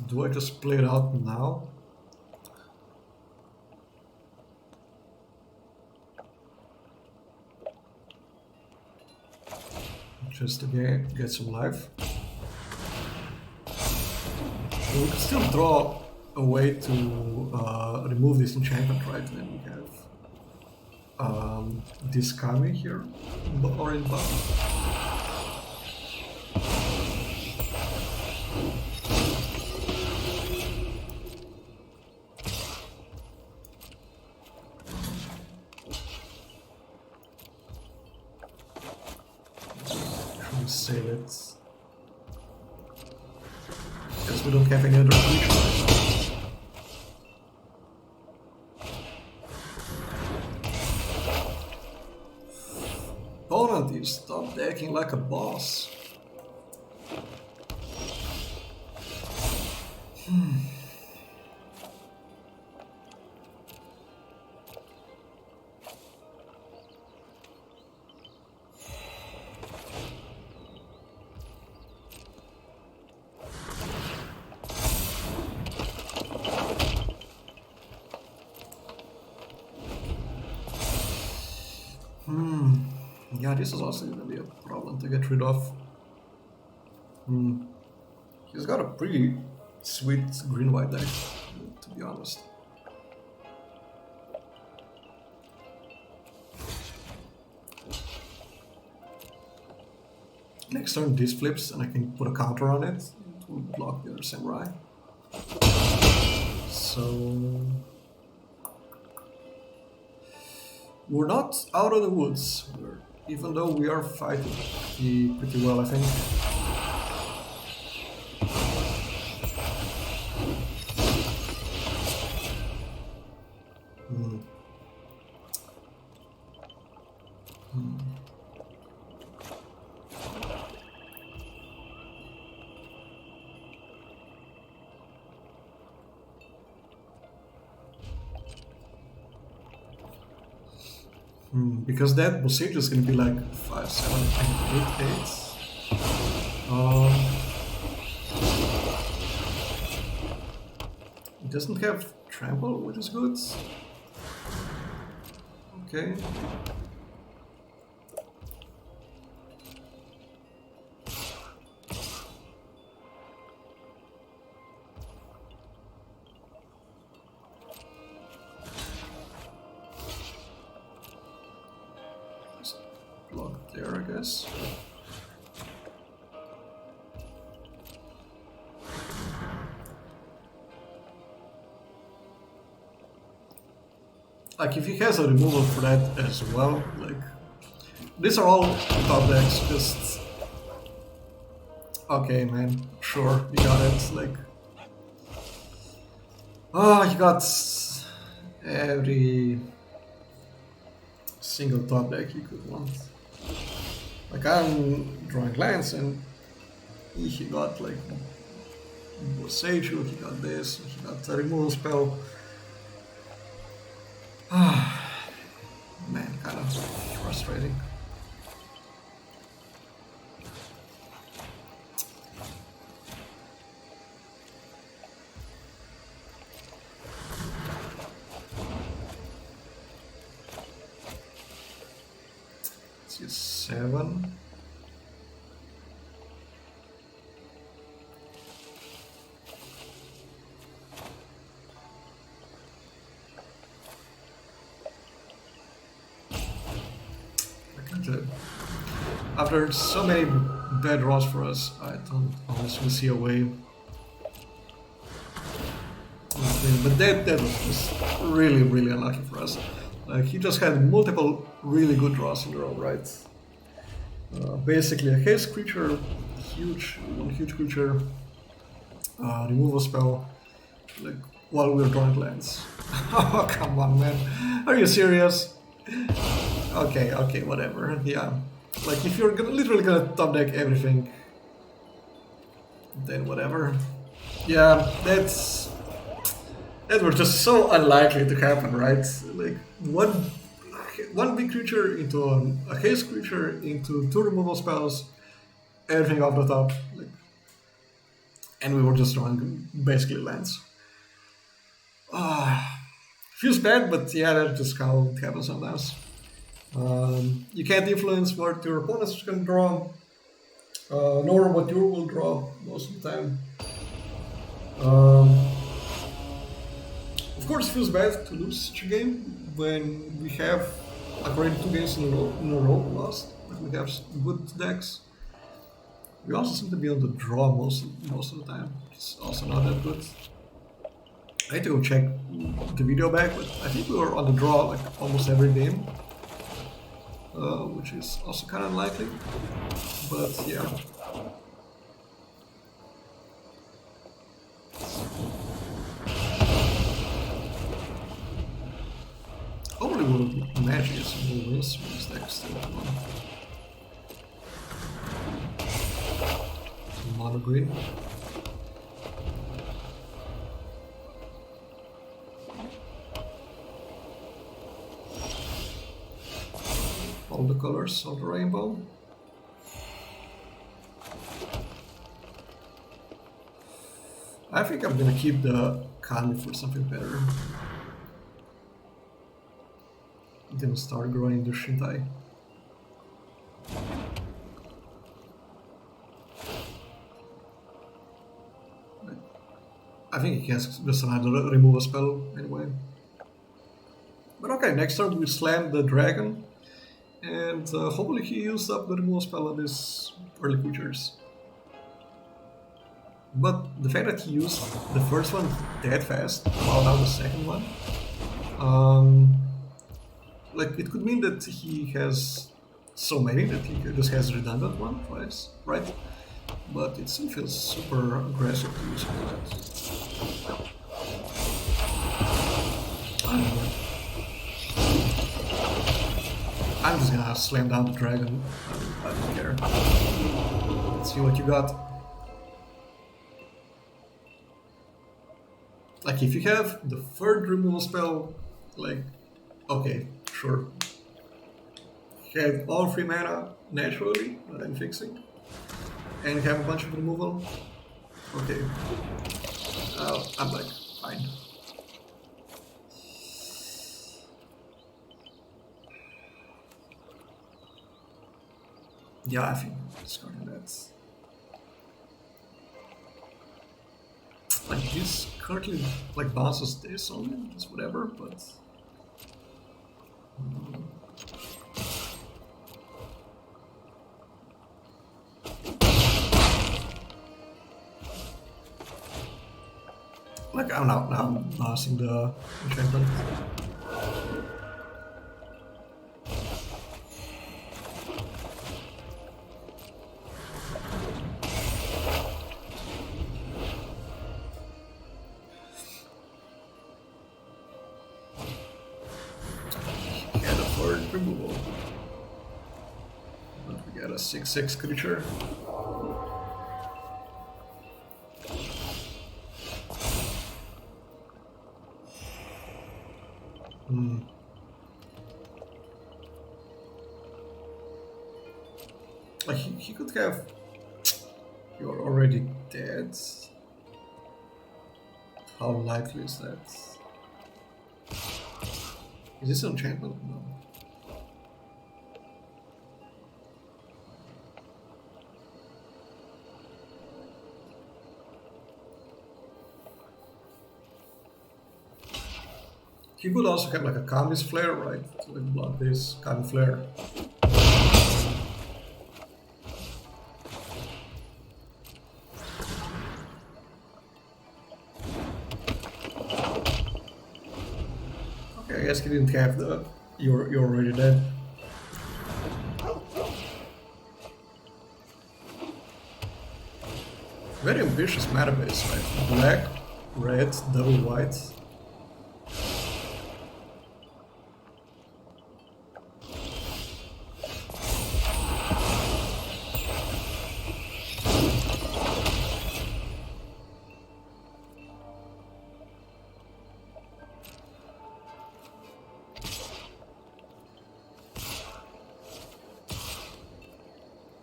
Do I just play it out now? Just to get some life. We can still draw a way to remove this enchantment, right? Then we have this Kami here, or in bottom. Save it. Guess we don't have any other creatures. Opponent, you stop decking like a boss. Yeah, this is also gonna be a problem to get rid of. He's got a pretty sweet green-white deck, to be honest. Next turn this flips and I can put a counter on it. will block the other samurai. So we're not out of the woods, even though we are fighting pretty well, I think. Because that Bosage is going to be like 5, 7, 8, 8. It doesn't have trample, which is good. Okay. Block there, I guess. Like, if he has a removal for that as well, like, these are all top decks, just... Okay, man, sure, you got it, like... Oh, you got every single top deck you could want. Like, I'm drawing lands, and he got, like, Boseiju, he got this, he got a removal spell. Man, kind of frustrating. Let's use 7. After so many bad draws for us, I don't honestly see a way. But that was just really, really unlucky for us. Like, he just had multiple really good draws in a row, right? Basically a haste creature, one huge creature, removal spell, like, while we were drawing lands. Oh, come on, man. Are you serious? Okay, whatever, yeah. Like, if you're literally gonna top deck everything, then whatever. Yeah, that was just so unlikely to happen, right? Like, one big creature into a haste creature into 2 removal spells, everything off the top, like, and we were just drawing basically lands. Feels bad, but yeah, that's just how it happens sometimes. You can't influence what your opponents can draw, nor what you will draw most of the time. Of course, it feels bad to lose such a game when we have already 2 games in a row lost, but we have good decks. We also seem to be on the draw most of the time. It's also not that good. I need to go check the video back, but I think we were on the draw like almost every game. Which is also kind of unlikely, but yeah. Hopefully we'll manage to some more wins from this deck still. Mono green. All the colors of the rainbow. I think I'm gonna keep the Kami for something better. Then start growing the Shintai. I think he has just another removal spell anyway. But okay, next turn we slam the dragon. And hopefully he used up the removal spell on his early creatures. But the fact that he used the first one that fast, while now the second one, um, like it could mean that he has so many that he just has redundant one twice, right? But it still feels super aggressive to use that. I'm just gonna slam down the dragon. I don't care. Let's see what you got. Like if you have the third removal spell, like okay, sure. Have all 3 mana naturally, that I'm fixing, and have a bunch of removal. Okay, I'm like fine. Yeah, I think discarding that. Like this currently like bounces this only, it's whatever, but like I'm now I'm bouncing the enchantment. Can't afford removal. But we got a 6/6 creature. Like he could have. You're already dead. How likely is that? Is this an enchantment? No. He could also have like a Kami's Flare, right? To like block this Kami Flare. Okay, I guess he didn't have the. You're already dead. Very ambitious meta base, right? Black, red, double white.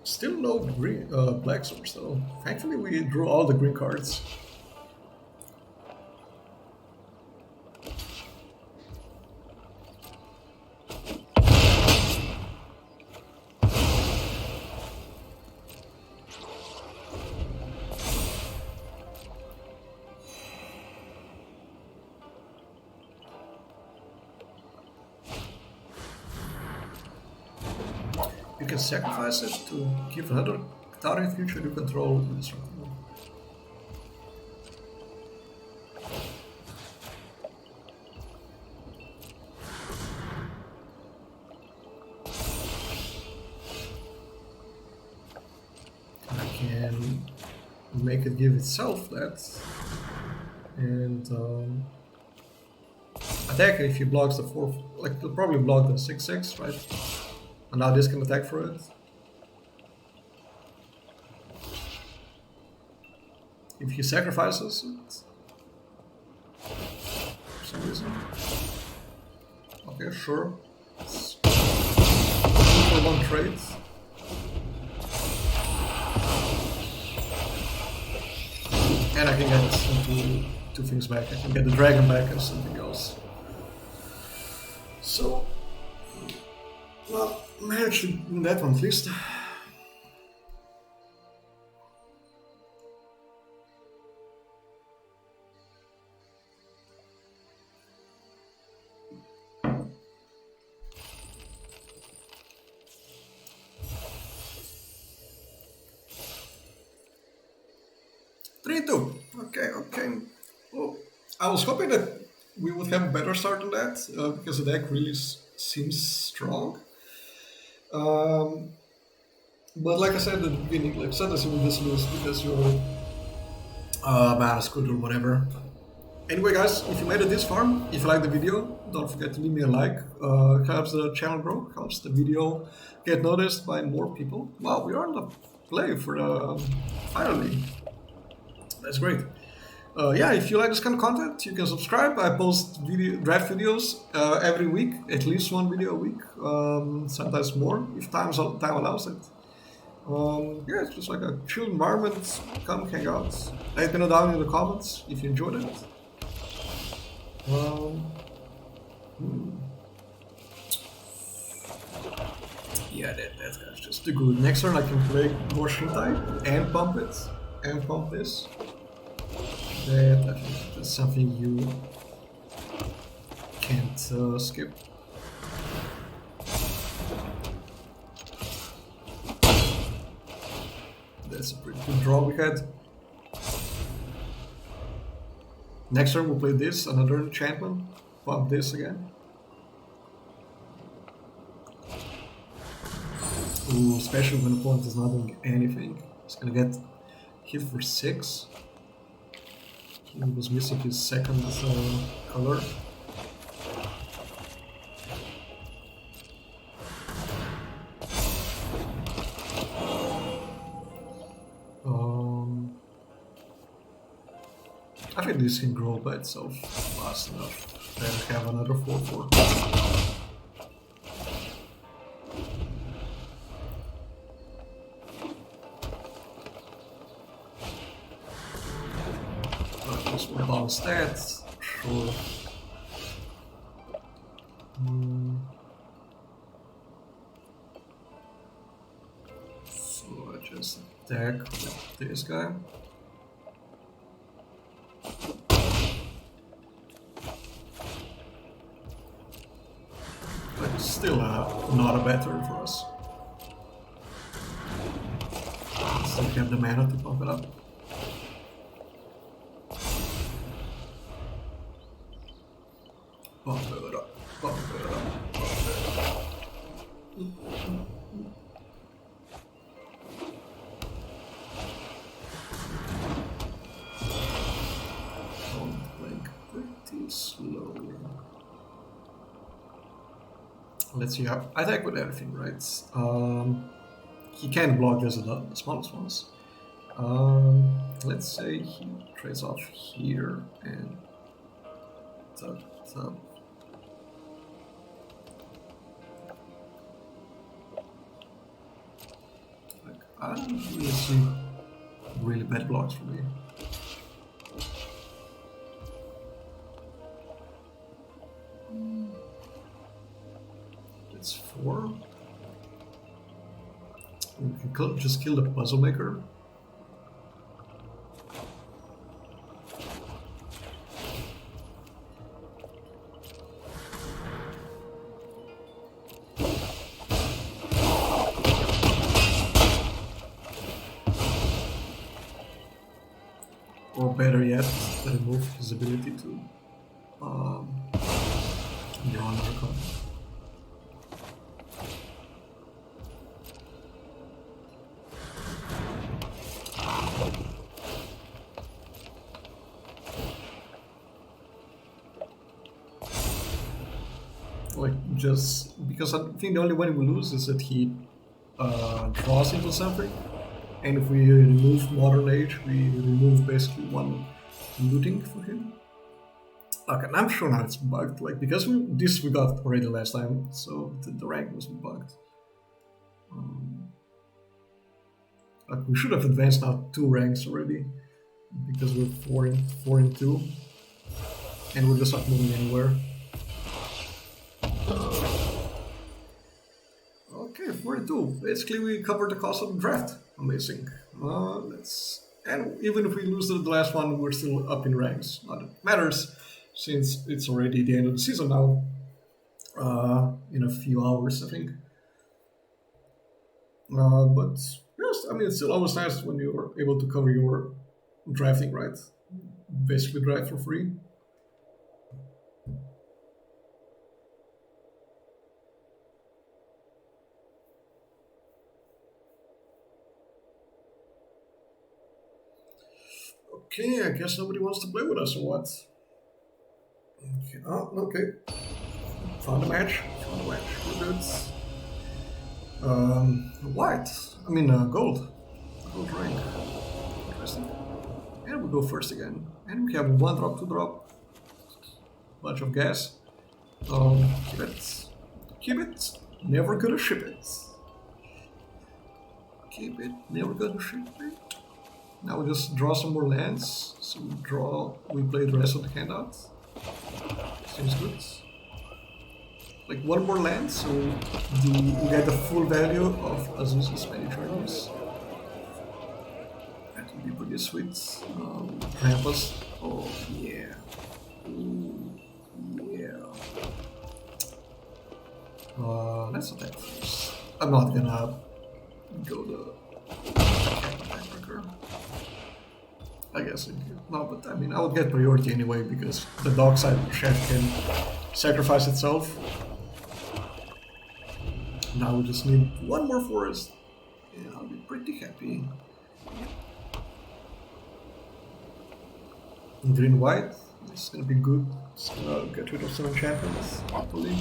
Still no green, black source though. Thankfully we drew all the green cards. You can sacrifice it to give another target creature you control indestructible. I can make it give itself that, and attack if he blocks the 4. Like it'll probably block the 6/6, right? And now this can attack for it. If he sacrifices it for some reason. Okay, sure. It's 2-for-1 trade. And I can get two things back. I can get the dragon back and something else. So, well, managed to win that one at least. 22. Okay, okay. Well, I was hoping that we would have a better start than that because the deck really seems strong. Um, but like I said at the beginning, like sometimes you will just lose because your mana is good or whatever. Anyway, guys, if you made it this far, if you like the video, don't forget to leave me a like. Helps the channel grow, helps the video get noticed by more people. Wow, we are on the play for the finally. That's great. Yeah, if you like this kind of content, you can subscribe. I post draft videos every week, at least one video a week, sometimes more if time allows it. Yeah, it's just like a chill environment. Come hang out. Let me know down in the comments if you enjoyed it. Yeah, that's just too good. Next turn I can play more Shintai and pump it and pump this. That I think that's something you can't skip. That's a pretty good draw we had. Next turn we'll play this, another enchantment, pump this again. Ooh, especially when the opponent is not doing anything. He's gonna get hit for 6. He was missing his second color. I think this can grow by itself fast enough. Then have another 4/4. This will bounce that, sure. So I just attack with this guy. But still not a bad turn for us. Still have the mana to pump it up. Pump it up, pump it up, pump it up. Playing pretty slow. Let's see how I attack with everything, right? He can block just the smallest ones. Let's say he trades off here and tap. Like, I don't really see really bad blocks for me. It's 4. We can just kill the puzzle maker. Or better yet, remove his ability to draw another card. Like, just because I think the only way we lose is that he draws into something. And if we remove Modern Age, we remove basically one looting for him. Okay, and I'm sure now it's bugged, like, because this we got already last time, so the rank was bugged. Like, we should have advanced now 2 ranks already, because we're 4 and 2, and we're just not moving anywhere. Okay, 4 and 2. Basically, we covered the cost of the draft. Amazing. And even if we lose the last one, we're still up in ranks. Not that matters, since it's already the end of the season now. In a few hours, I think. But yes, I mean, it's still always nice when you're able to cover your drafting, right? Basically draft for free. Okay, I guess nobody wants to play with us or what? Okay. Oh, okay. Found a match. Found a match. We're good. White. I mean, gold. Gold rank. Interesting. And we go first again. And we have one drop, two drop. Bunch of gas. Keep it. Keep it. Never gonna ship it. Keep it. Never gonna ship it. Now we just draw some more lands. So we play the rest of the hand out. Seems good. Like one more land, so we get the full value of Azusa's many charges. That would be pretty sweet. Trampas. Oh yeah. Ooh, yeah. Let's attack first. I'm not gonna go the attacker. I guess I do. No, but I mean I would get priority anyway because the dog side chef can sacrifice itself. Now we just need one more forest, and I'll be pretty happy. Green white, this is gonna be good. It's gonna get rid of some enchantments, hopefully.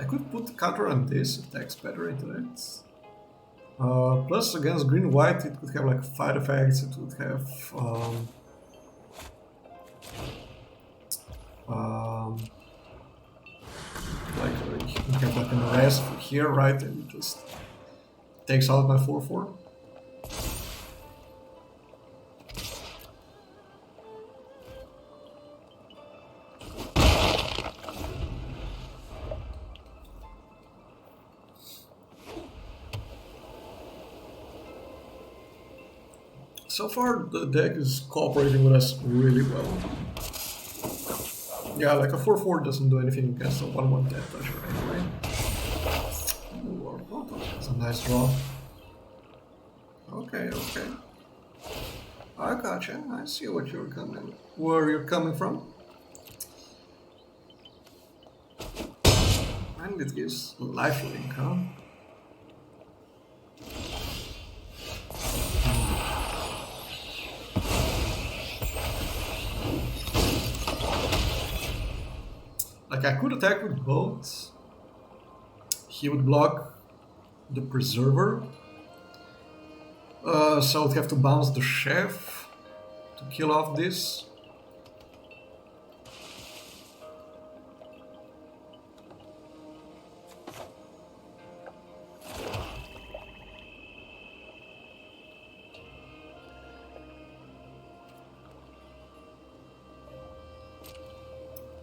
I could put counter on this, attacks better into it. Plus against green white, it could have like fight effects. It would have. Like you can have like an arrest here, right, and it just takes out my 4/4. So far, the deck is cooperating with us really well. Yeah, like a 4/4 doesn't do anything against a 1/1 death pressure anyway. Ooh, that's a nice draw. Okay, okay. I gotcha. I see where you're coming from. And it gives lifelink, huh? Like I could attack with both. He would block the Preserver. So I would have to bounce the Chef to kill off this.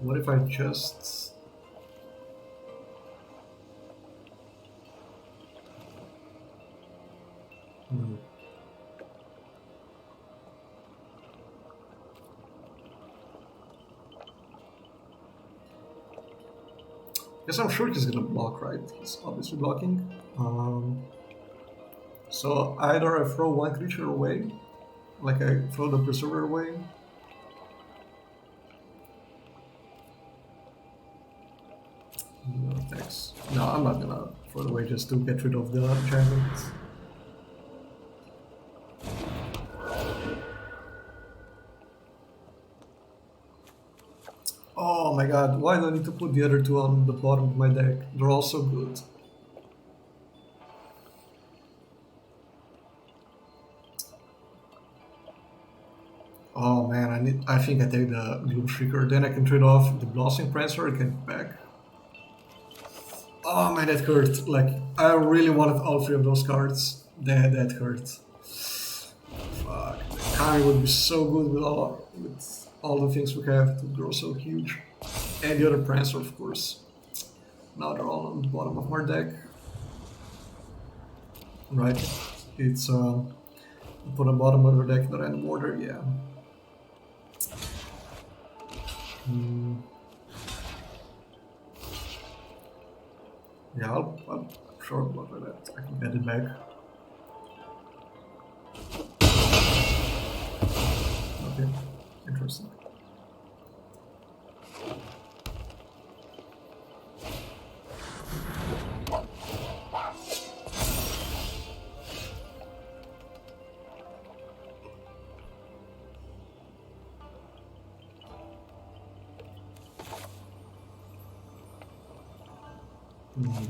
What if I just... Guess I'm sure he's gonna block, right? He's obviously blocking. So either I throw one creature away, like I throw the Preserver away. No attacks. No, I'm not gonna throw it away just to get rid of the enchantment. Oh my god, why do I need to put the other two on the bottom of my deck? They're all so good. Oh man, I think I take the Gloom Shrieker, then I can trade off the Blossoming Prancer and get it back. Oh man, that hurt. Like, I really wanted all three of those cards. That hurt. Fuck. Kami would be so good with all the things we have to grow so huge. And the other Prancer, of course. Now they're all on the bottom of our deck. Right. It's put a bottom of our deck that random order, yeah. Yeah, I'm sure about that. I can get it back. Okay, interesting. Hmm.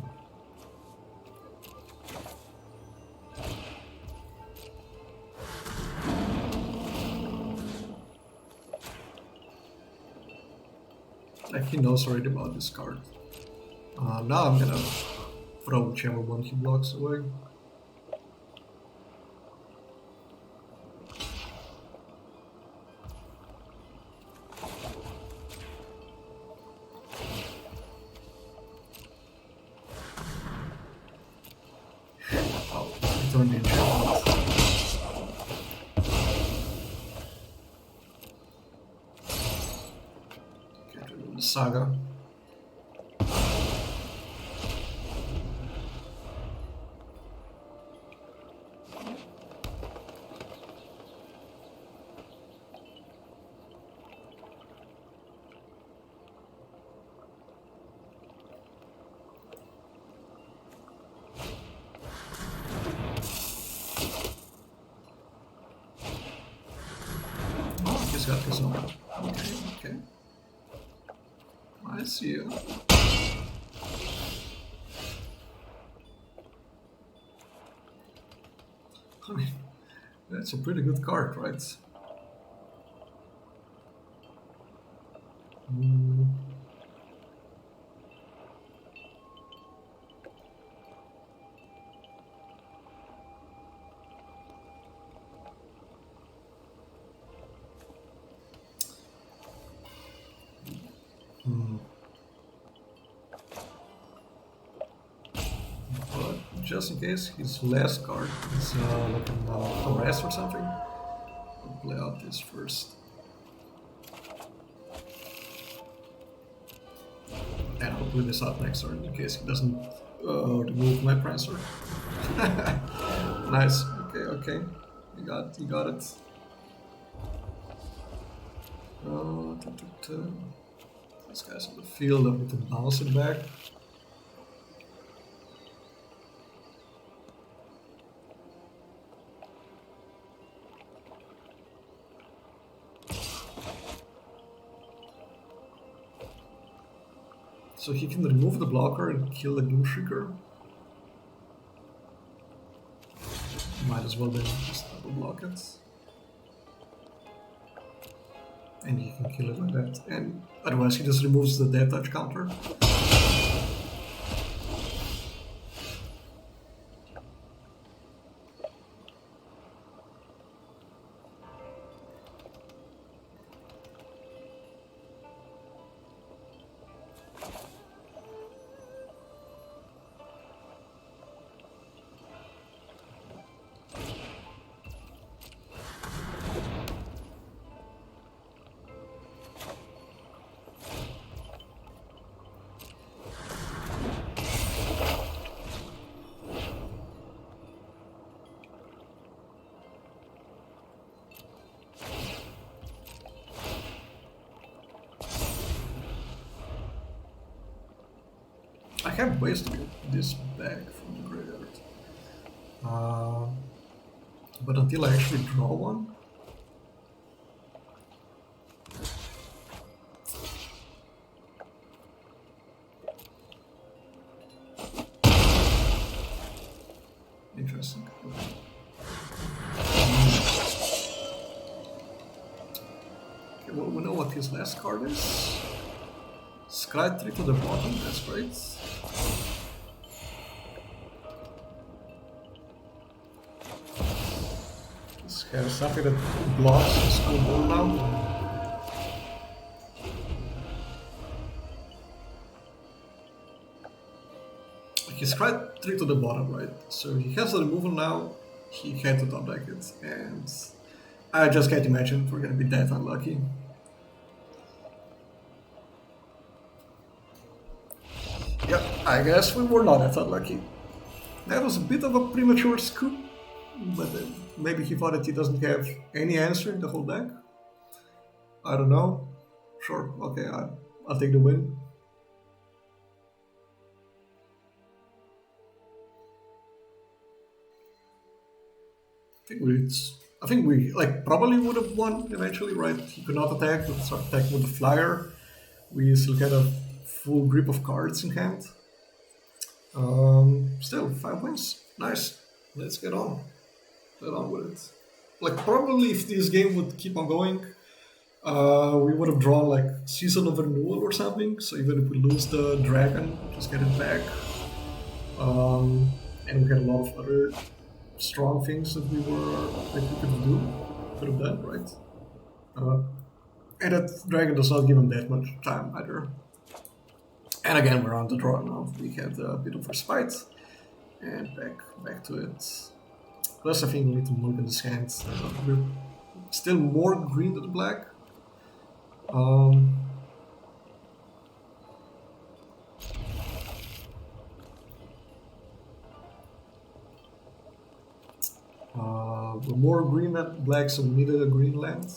Like he knows already about this card. Now I'm gonna throw whichever one he blocks away. Oh, return the enchantment. Get rid of the saga. Oh, he's got his own. Okay, okay. I see you. I mean, that's a pretty good card, right? Mm, hmm. But just in case his last card is like a rest or something, I'll play out this first. And I'll play this out next turn in case he doesn't remove my Prancer. Nice. Okay, okay. You got it. This guy's on the field. I need to bounce it back. So he can remove the blocker and kill the Doom Shrieker. Might as well then just double block it. And he can kill it like that. And otherwise he just removes the death touch counter. I have ways to get this back from the graveyard. But until I actually draw one, interesting. Okay. Okay, well, we know what his last card is. Scry 3 to the bottom, that's great. This has something that blocks the school ball now. He scry 3 to the bottom, right? So he has the removal now, he had to top deck it, and I just can't imagine we're gonna be that unlucky. Yeah, I guess we were not that unlucky. That was a bit of a premature scoop, but maybe he thought that he doesn't have any answer in the whole deck. I don't know. Sure, okay, I'll take the win. I think we like probably would have won eventually, right? He could not attack, but start attacking with the flyer. We still had a full grip of cards in hand. Still, 5 wins. Nice. Let's get on. Get on with it. Like, probably if this game would keep on going, we would have drawn like Season of Renewal or something. So even if we lose the dragon, just get it back. And we had a lot of other strong things that we could have done, right? And that dragon does not give him that much time either. And again, we're on the draw now. We had a bit of respite, and back to it. Plus, I think we need to look in this hand. We're still more green than black. We're more green than black, so we needed a green land.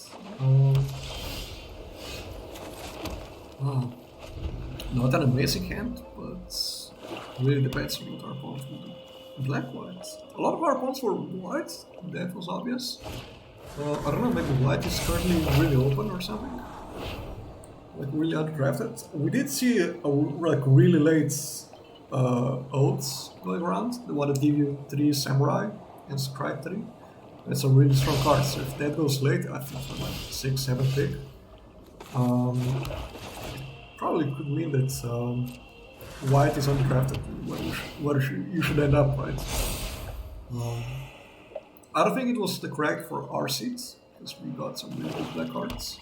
Not an amazing hand, but really depends on what our opponents will do. Black-white. A lot of our opponents were white, that was obvious. I don't know, maybe white is currently really open or something. Like really undrafted. We did see a like really late oaths going around. The one that give you 3 samurai and scry 3. That's a really strong card, so if that goes late, I think for like 6, 7 pick. Probably could mean that white is undrafted, where you should end up, right? I don't think it was the correct for our seats, because we got some really good black cards.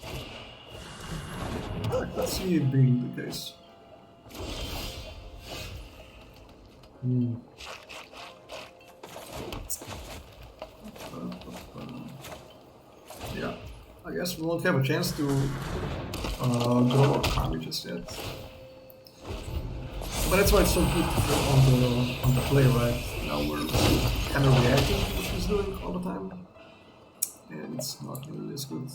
Let's see it being the case. Yeah, I guess we won't have a chance to grow our Kami just yet. But that's why it's so good to feel on the play, right? Now we're kind of reacting to what he's doing all the time, and it's not really as good.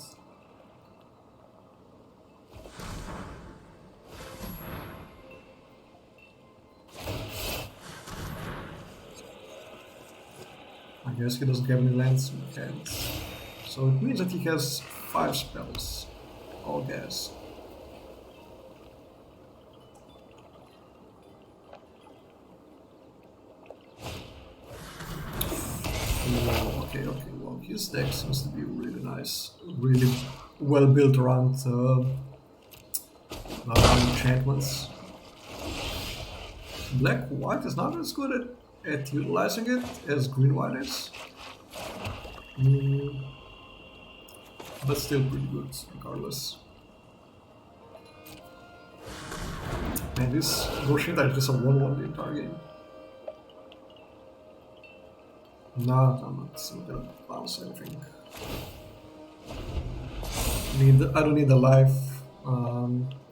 I guess he doesn't have any lands in hand, so it means that he has 5 spells. All gas. Okay, well, his deck seems to be really nice, really well built around enchantments. Black-white is not as good at utilizing it as green-white is. But still pretty good, regardless. And this Roshinda is just a 1-1 the entire game. No, I'm not gonna bounce anything. I don't need a life,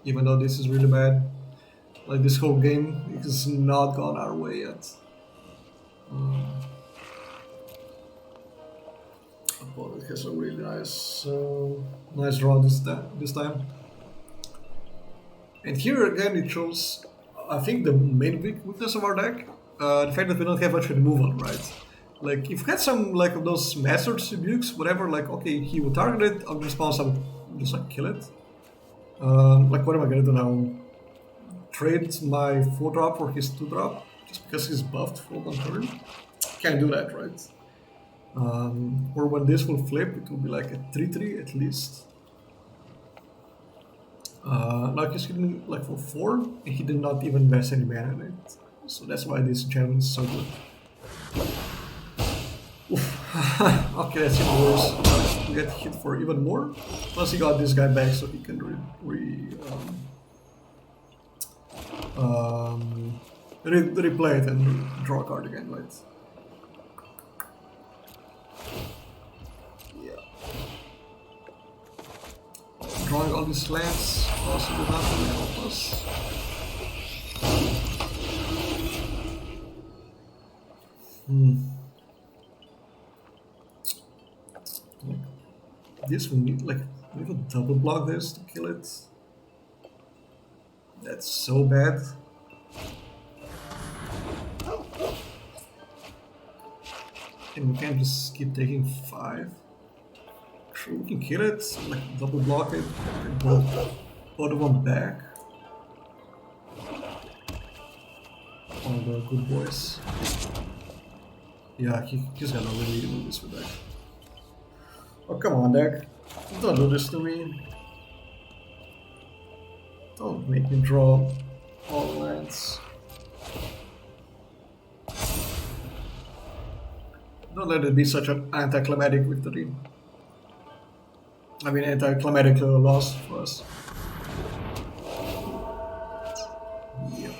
even though this is really bad. Like, this whole game is not gone our way yet. Opponent has a really nice draw this time. And here again it shows, I think, the main weakness of our deck, the fact that we don't have much removal, right? Like, if we had some like of those master rebukes, whatever, like, okay, he will target it, I'll respond, I'll just like kill it. Like, what am I gonna do now? Trade my 4-drop for his 2-drop just because he's buffed for 1 turn? Can't do that, right? Or when this will flip, it will be like a 3-3 at least. Now he's hitting me like for 4, and he did not even invest any mana in it. So that's why this enchantment is so good. Okay, that's even worse. We get hit for even more. Plus he got this guy back so he can replay it and draw a card again, right? Yeah. Drawing all these lands also did not really help us. Hmm. Like, this we need like we need to double block this to kill it. That's so bad. And we can't just keep taking 5. Sure, we can kill it, like double block it, and both of them back. All the good boys. Yeah, he's gonna really do this with that. Oh, come on, deck. Don't do this to me. Don't make me draw all lands. Don't let it be such an anticlimactic victory. I mean, anticlimactic loss for us. Yep.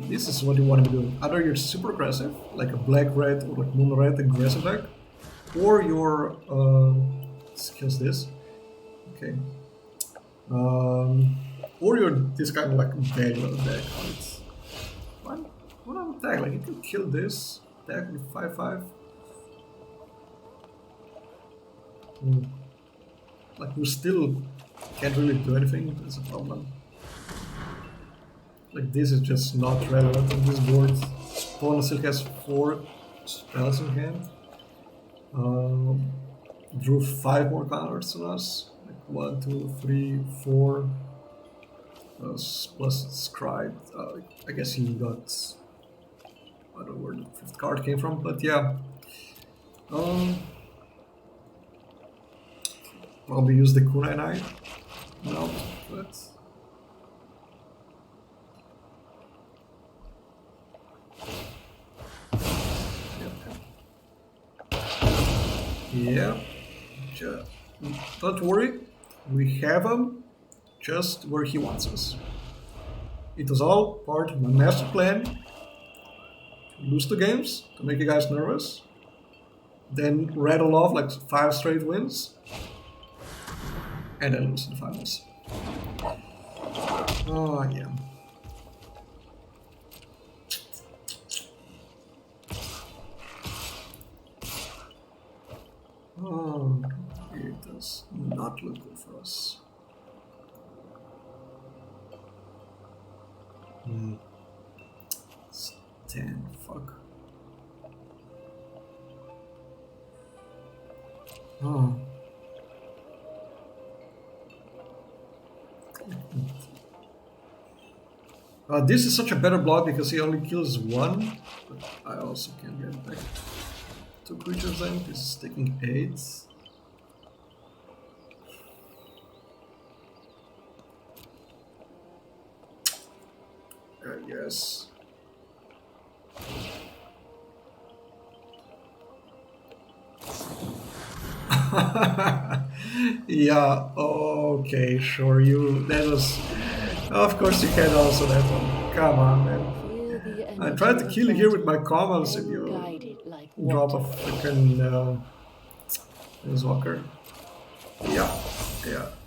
This is what you want to be doing. Either you're super aggressive, like a black-red or like moon-red aggressive deck, or you're skills this. Okay. Or you're this kind of like value deck. It's what on attack? Like you can kill this attack with 5/5. Like we still can't really do anything. That's a problem. Like this is just not relevant on this board. Opponent still has 4 spells in hand. Drew 5 more counters on us. Like 1, 2, 3, 4. Plus Scribe. I guess he got. I don't know where the 5th card came from, but yeah. Probably use the Kunai Knight. No, but. Yeah. Don't worry, we have him just where he wants us. It was all part of my master plan to lose the games, to make you guys nervous, then rattle off like 5 straight wins, and then lose in the finals. Oh, yeah. Oh, it does not look good for us. Stand, fuck. Oh. This is such a better block because he only kills 1, but I also can get back 2 creatures then. This is taking 8. Yes. Yeah, okay, sure, that was... Of course you can also that one. Come on, man. I tried to kill you here with my commons and you drop a freaking Walker. Yeah,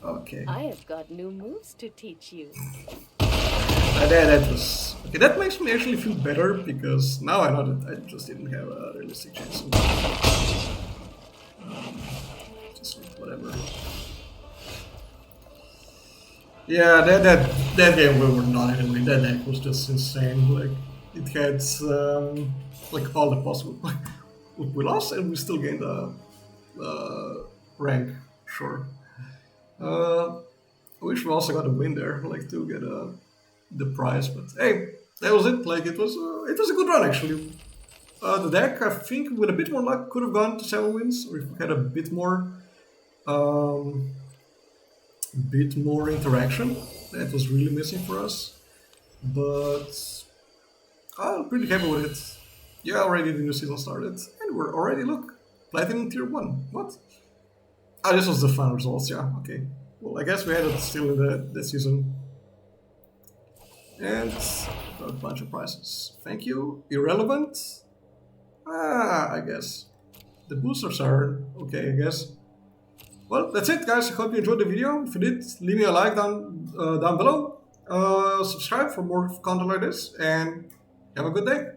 okay. I have got new moves to teach you. That was... Okay, that makes me actually feel better because now I know that I just didn't have a realistic chance of... just whatever. Yeah, that game we were not anyway. That deck was just insane. Like it had like all the possible. We lost and we still gained a rank. Sure. I wish we also got a win there, like to get the prize. But hey, that was it. Like it was a good run actually. The deck I think with a bit more luck could have gone to 7 wins, or if we had a bit more interaction. That was really missing for us, but I'm pretty happy with it. Yeah, already the new season started, and we're already, look, Platinum Tier 1. What? Ah, this was the final results, yeah, okay. Well, I guess we had it still in the season. And got a bunch of prizes. Thank you. Irrelevant? I guess. The boosters are okay, I guess. Well, that's it, guys. I hope you enjoyed the video. If you did, leave me a like down below. Subscribe for more content like this, and have a good day.